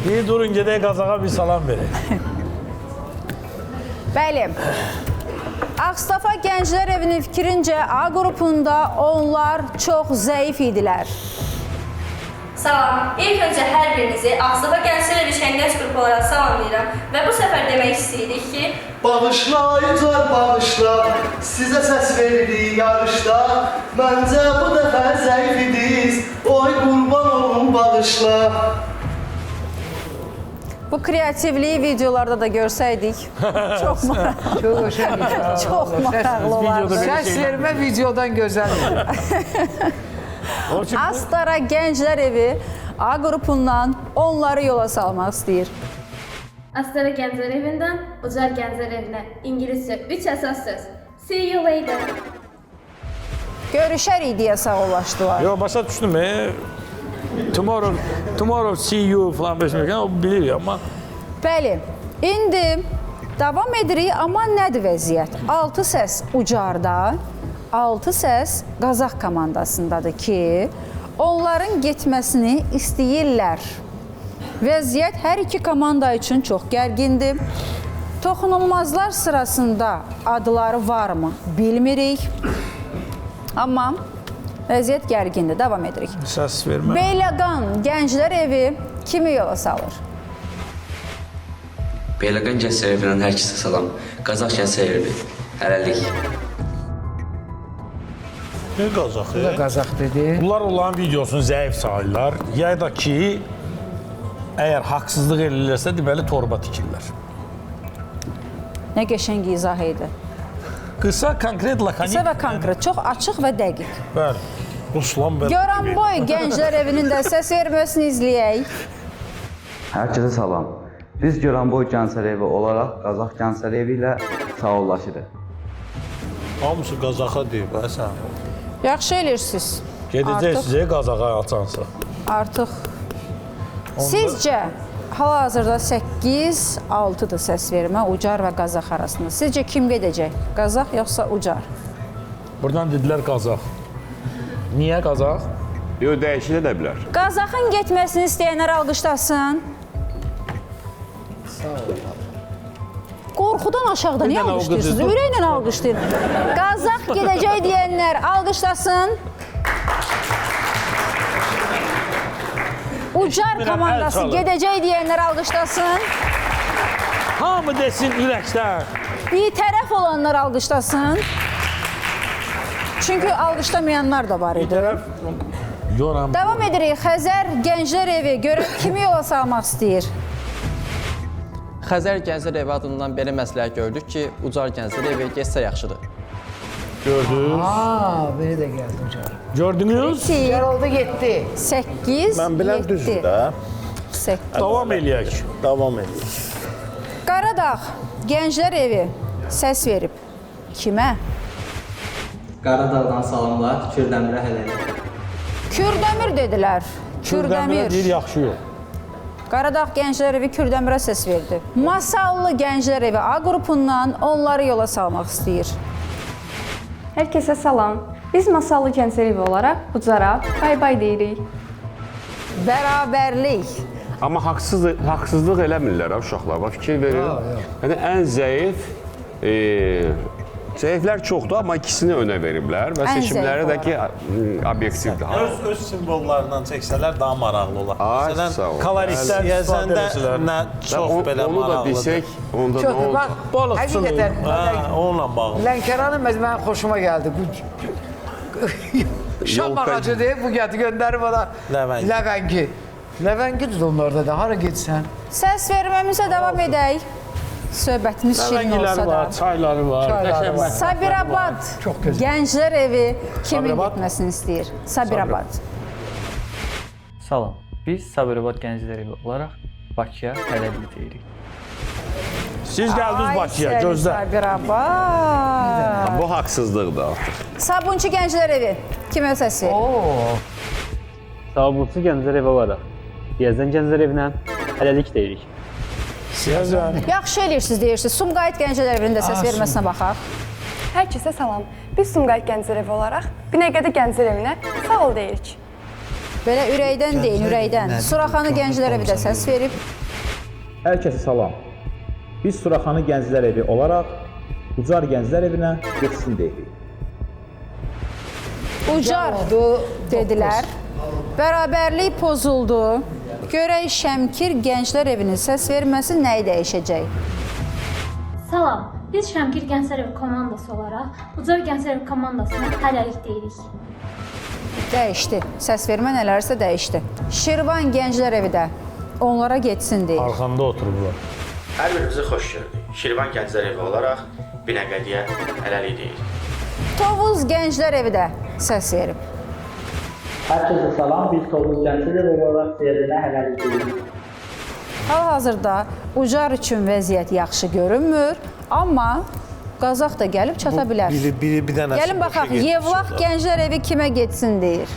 Bir durun gedək Qazaxa bir salam verək. Bəli. Ağstafa Gənclər Evinin fikrincə A qrupunda onlar çox zəif idilər. Salam. İlk öncə hər birinizi Ağstafa Gənclər Evi Şəngəc qrupu olaraq salamlayıram və bu səfər demək istəyirik ki, bağışla, Ucar bağışla, sizə səs veririk yarışda, məncə bu dəfə zəif idiniz, oy qurban olun bağışla. Bu kreativliyi videolarda da görsəydik çox maraqlı olardı. Səs vermə videodan gözəldir. Astara Gənclər Evi A qrupundan onları yola salmaq istəyir. Astara Gənclər Evindən Ucar Gənclər Evinə İngiliscə 3 əsas söz. See you later. Görüşərik deyə sağollaşdılar. Yox, başa düşdüm. Tomorrow see you falan beşmək. O bilir amma. Bəli, indi davam edirik, amma nədir vəziyyət? 6 səs Ucarda, 6 səs Qazax komandasındadır ki, onların getməsini istəyirlər. Vəziyyət hər iki komanda üçün çox gərgindir. Toxunulmazlar sırasında adları varmı bilmirik. Amma Vəziyyət gərgindir. Davam edirik. Səs vermə. Beyləqan Gənclər Evi kimi yola salır? Beyləqan Gənclər Evindən hər kəsə salam. Qazaq Gənclər Evi. Hələlik. Ne Qazaq? Bu da Qazaq dedi. Bunlar olan videosunu zəif sayırlar. Ya da ki, əgər haqsızlıq eləyirlərsə, deməli torba tikirlər. Nə qəşəng izah idi. Qısa, konkret, lakonik. Qısa və konkret, çox açıq və dəqiq. Bəli. Ruslan belə. Goranboy Gənclər Evinin də səs verməsini izləyək. Hər kəsə salam. Biz Goranboy Gənclər Evi olaraq Qazaq Gənclər Evi ilə sağollaşırıq. Hamısı Qazaxa deyib, sən. Yaxşı eləyirsiniz. Gedəcək sizə Qazaxa açansa. Artıq. Sizcə hal-hazırda 8-6-dır səs vermə Ucar və Qazax arasında. Sizcə kim gedəcək? Qazax yoxsa Ucar? Buradan dedilər Qazax. Niyə Qazax? Yox, dəyişilə də bilər. Qazaxın getməsini istəyənlər alqışlasın. Sağ ol. Qorxudan aşağıda niyə alqışlayırsınız? Ürəklə alqışlayın. Qazax gedəcək deyənlər alqışlasın. Ucar komandası gedəcək deyənlər alqışlasın. Hamı desin ürəkdən. Bir tərəf olanlar alqışlasın. Çünki alqışlamayanlar da var idi. Davam edirik. Xəzər Gənclər Evi görək kimi yola salmaq istəyir? Xəzər Gənclər Evi adından belə məsləhət gördük ki, Ucar Gənclər Evi getsə yaxşıdır. Gördünüz? Belə də gəldi Ucar. Gördünüz? Ucar oldu, getdi. 8, Mən biləm düzdür də. 8. Davam eləyək. Davam eləyək. Qaradağ Gənclər Evi səs verib. Kimə? Qaradağdan salamlar, Kürdəmirə hələlik. Kürdəmir dedilər. Kürdəmirə deyir, yaxşı yox. Qaradağ Gənclər Evi Kürdəmirə səs verdi. Masallı Gənclər Evi A qrupundan onları yola salmaq istəyir. Hər kəsə salam. Biz Masallı Gənclər Evi olaraq Ucara bay-bay deyirik. Bərabərlik. Amma haqsızlıq eləmirlər uşaqlar. Bax, fikir verin. Yəni, ən zəif, zəiflər çoxdur, amma ikisini önə veriblər və seçimləri də ki, obyektivdir. Öz simvollarından çəksələr daha maraqlı olar. Sağ ol. Koloristlər yazəndə nə çox belə maraqlıdır. Onu da bilsək, onda nə olur? Həqiqətən, onunla bağlı. Lənkəranın mənim xoşuma gəldi. Şam ağacıdır, bu göndərib ona Ləvəngi. Ləvəngidir onlarda da, hara getsən? Səs verməmizə davam edək. Söhbətimiz şirin olsa da. Çayları var. Sabirabad Gənclər Evi kimin getməsini istəyir? Sabirabad. Salam. Biz Sabirabad Gənclər Evi olaraq Bakıya hələlik deyirik. Siz gəldiniz Bakıya, gözlə. Sabirabad. Bu haqsızlıqdır artıq. Sabunçu Gənclər Evi kimə səs verir? Sabunçu Gənclər Evi olaraq Siyəzən Gənclər Evinə hələlik deyirik. Siyəzən. Yaxşı eləyirsiniz deyirsiniz. Sumqayıt Gənclər Evinin də səs verməsinə baxaq. Hər kəsə salam. Biz Sumqayıt Gənclər Evi olaraq Binəqədi Gənclər Evinə sağ ol deyirik. Belə ürəkdən deyin, ürəkdən. Suraxanı Gənclər Evi də səs verib. Hər kəsə salam. Biz Suraxanı Gənclər Evi olaraq Ucar Gənclər Evinə getsin deyirik. Ucar dedilər. Bərabərlik pozuldu. Görək Şəmkir Gənclər Evinin səs verməsi nəyi dəyişəcək? Salam, biz Şəmkir Gənclər Evi komandası olaraq Ucar Gənclər Evi komandasına hələlik deyirik. Dəyişdi. Səs vermə nələrsə dəyişdi. Şirvan Gənclər Evi də onlara getsin deyir. Arxanda oturublar. Hər birinizi xoş gördük. Şirvan Gənclər Evi olaraq Binəqədiyə hələlik deyirik. Tovuz Gənclər Evi də səs verib. Hər kəsə salam, biz Tovuz Gənclər Evi olaraq Siyəzənə hələlik deyirik. Hal-hazırda Ucar üçün vəziyyət yaxşı görünmür, amma Qazax da gəlib çata bilər. Bir dənəsi gəlin baxaq, Yevlax Gənclər Evi kimə getsin deyir.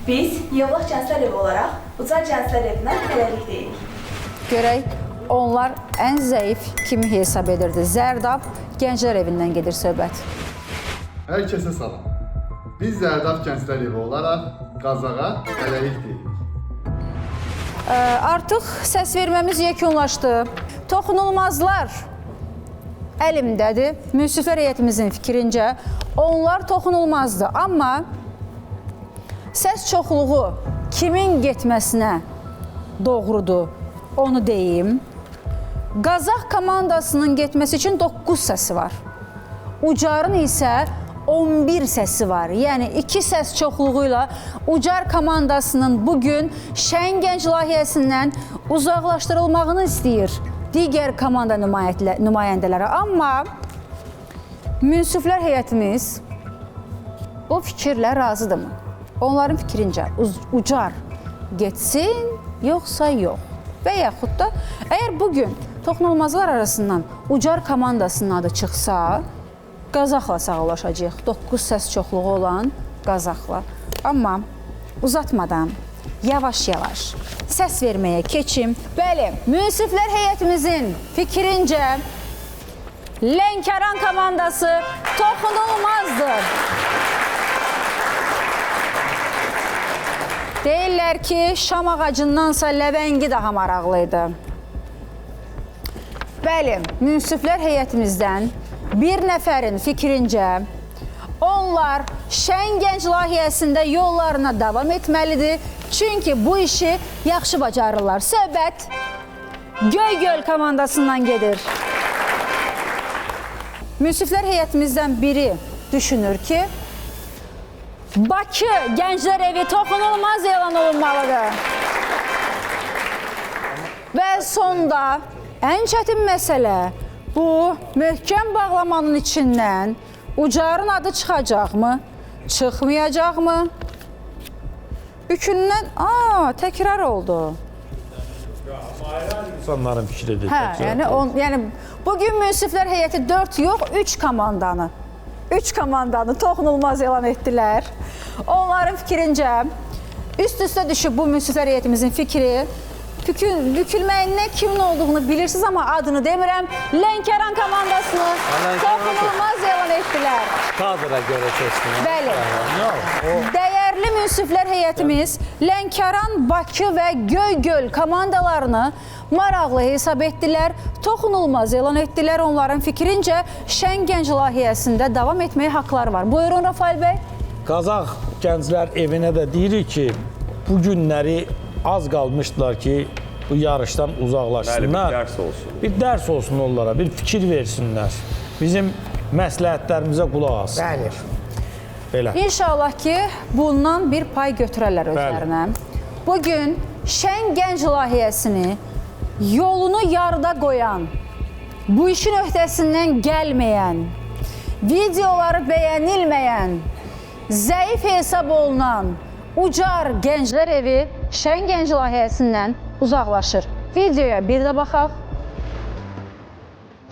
Biz Yevlax Gənclər Evi olaraq Ucar Gənclər Evinə hələlik deyirik. Görək, onlar ən zəif kimi hesab edirdi? Zərdab Gənclər Evindən gedir söhbət. Hər kəsə salam. Biz Zərdab Gənclər Evi olaraq Qazağa hələlik deyirik. Artıq səs verməmiz yekunlaşdı. Toxunulmazlar əlimdədir. Münsiflər heyətimizin fikrincə onlar toxunulmazdır. Amma səs çoxluğu kimin getməsinə doğrudur, onu deyim. Qazax komandasının getməsi üçün 9 səsi var. Ucarın isə 11 səsi var. Yəni 2 səs çoxluğu ilə Ucar komandasının bugün Şən Gənc layihəsindən uzaqlaşdırılmağını istəyir digər komanda nümayəndələri. Amma münsiflər heyətimiz bu fikirlə razıdırmı? Onların fikrincə Ucar getsin, yoxsa yox. Və yaxud da əgər bugün toxunulmazlar arasından Ucar komandasının adı çıxsa, Qazaxla sağollaşacaq. 9 səs çoxluğu olan Qazaxla. Amma uzatmadan, yavaş-yavaş səs verməyə keçim. Bəli, münsiflər heyətimizin fikrincə Lənkəran komandası toxunulmazdır. Deyirlər ki, şam ağacındansa ləvəngi daha maraqlıydı. Bəli, münsiflər heyətimizdən bir nəfərin fikrincə onlar Şən Gənc layihəsində yollarına davam etməlidir. Çünki bu işi yaxşı bacarırlar. Söhbət Göygöl komandasından gedir. Münsiflər heyətimizdən biri düşünür ki, Bakı Gənclər Evi toxunulmaz elan olunmalıdır. Və sonda ən çətin məsələ bu möhkəm bağlamanın içindən Ucarın adı çıxacaqmı, çıxmayacaqmı? Üçündən, təkrar oldu. İnsanların fikridir. Yəni bugün münsiflər heyəti 4 yox, 3 komandanı toxunulmaz elan etdilər. Onların fikrincə üst-üstə düşüb bu münsiflər heyətimizin fikri bükülməyindən kimin olduğunu bilirsiniz, amma adını demirəm. Lənkəran komandasını toxunulmaz elan etdilər. Kadra görə keçdilər. Bəli. Dəyərli münsiflər heyətimiz Lənkəran, Bakı və Göygöl komandalarını maraqlı hesab etdilər, toxunulmaz elan etdilər. Onların fikrincə Şən Gənc layihəsində davam etməyə haqları var. Buyurun Rafael bəy. Qazax Gənclər Evinə də deyirik ki, bu günləri az qalmışdılar ki, bu yarışdan uzaqlaşsınlar. Bəli, bir dərs olsun. Bir dərs olsun onlara, bir fikir versinlər. Bizim məsləhətlərimizə qulaq alsın. Bəli. Belə. İnşallah ki, bundan bir pay götürərlər özlərinə. Bugün Şən Gənc layihəsini yolunu yarıda qoyan, bu işin öhdəsindən gəlməyən, videoları bəyənilməyən, zəif hesab olunan Ucar Gənclər Evi Şən Gənc layihəsindən uzaqlaşır. Videoya bir də baxaq.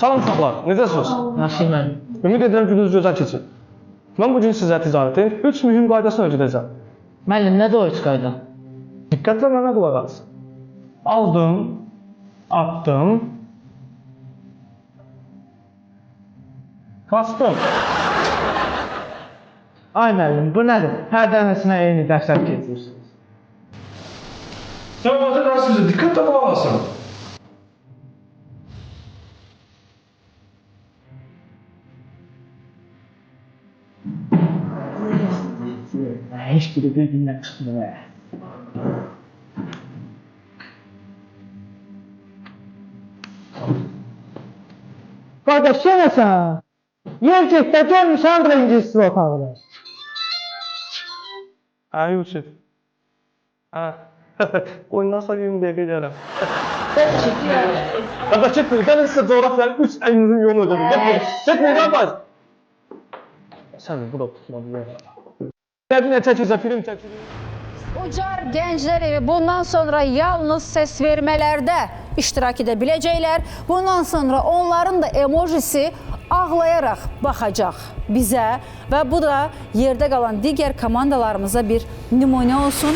Salam uşaqlar, necəsiniz? Yaxşıyım mən. Ümid edirəm ki, gününüz gözəl keçir. Mən bugün sizə ticarətin 3 mühüm qaydasını öyrədəcəm. Müəllim, nədir o 3 qayda? Diqqətlə mənə qulaq as. Aldım, atdım, bastım. Ay müəllim, bu nədir? Hər dənəsinə eyni dərslər keçirsiniz. Sən bana dərsinizi diqqətlə qulaq asın. Heç biri bir-birindən çıxmıyor. Qardaş, yenəsən? Yer getdə görmüsən birincisi otağını. Yusuf. Oyundan sonra 20 dəqiqə gələm. Qardaş, çəkməyim. Gəlin sizə coğrafyanın 3 əlinizin yolunu ödədim. Çəkməyim, qardaş. Sən bu da tutmadı. Nə çəkirsə, film çəkilir. Ucar Gənclər Evi bundan sonra yalnız səs vermələrdə iştirak edə biləcəklər. Bundan sonra onların da emojisi ağlayaraq baxacaq bizə və bu da yerdə qalan digər komandalarımıza bir nümunə olsun.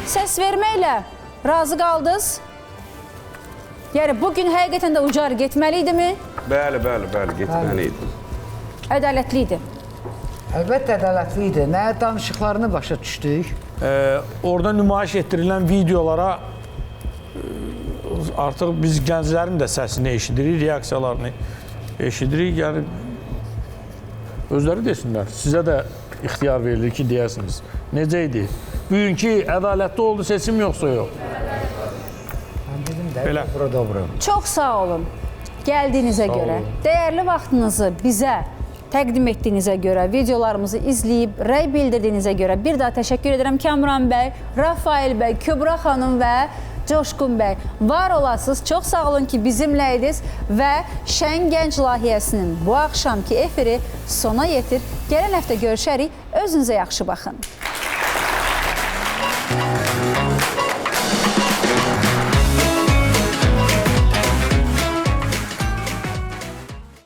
Səs verməklə razı qaldınız. Yəni bugün həqiqətən də Ucar getməli idimi? Bəli, getməli idi. Ədalətli idi. Əlbəttə ədalətli idi. Nə danışıqlarını başa düşdük. Orada nümayiş etdirilən videolara artıq biz gənclərin də səsini eşidirik, reaksiyalarını eşidirik. Yəni özləri desinlər. Sizə də ixtiyar verilir ki, deyəsiniz. Necə idi? Bugünkü ədalətli oldu seçim yoxsa yox? Belə. Çox sağ olun. Gəldiyinizə görə, dəyərli vaxtınızı bizə təqdim etdiyinizə görə, videolarımızı izləyib, rəy bildirdiyinizə görə bir daha təşəkkür edirəm Kamran bəy, Rafael bəy, Kübra xanım və Coşqun bəy. Var olasınız, çox sağ olun ki, bizimləydiniz və Şən Gənc layihəsinin bu axşamki efiri sona yetir. Gələn həftə görüşərik, özünüzə yaxşı baxın.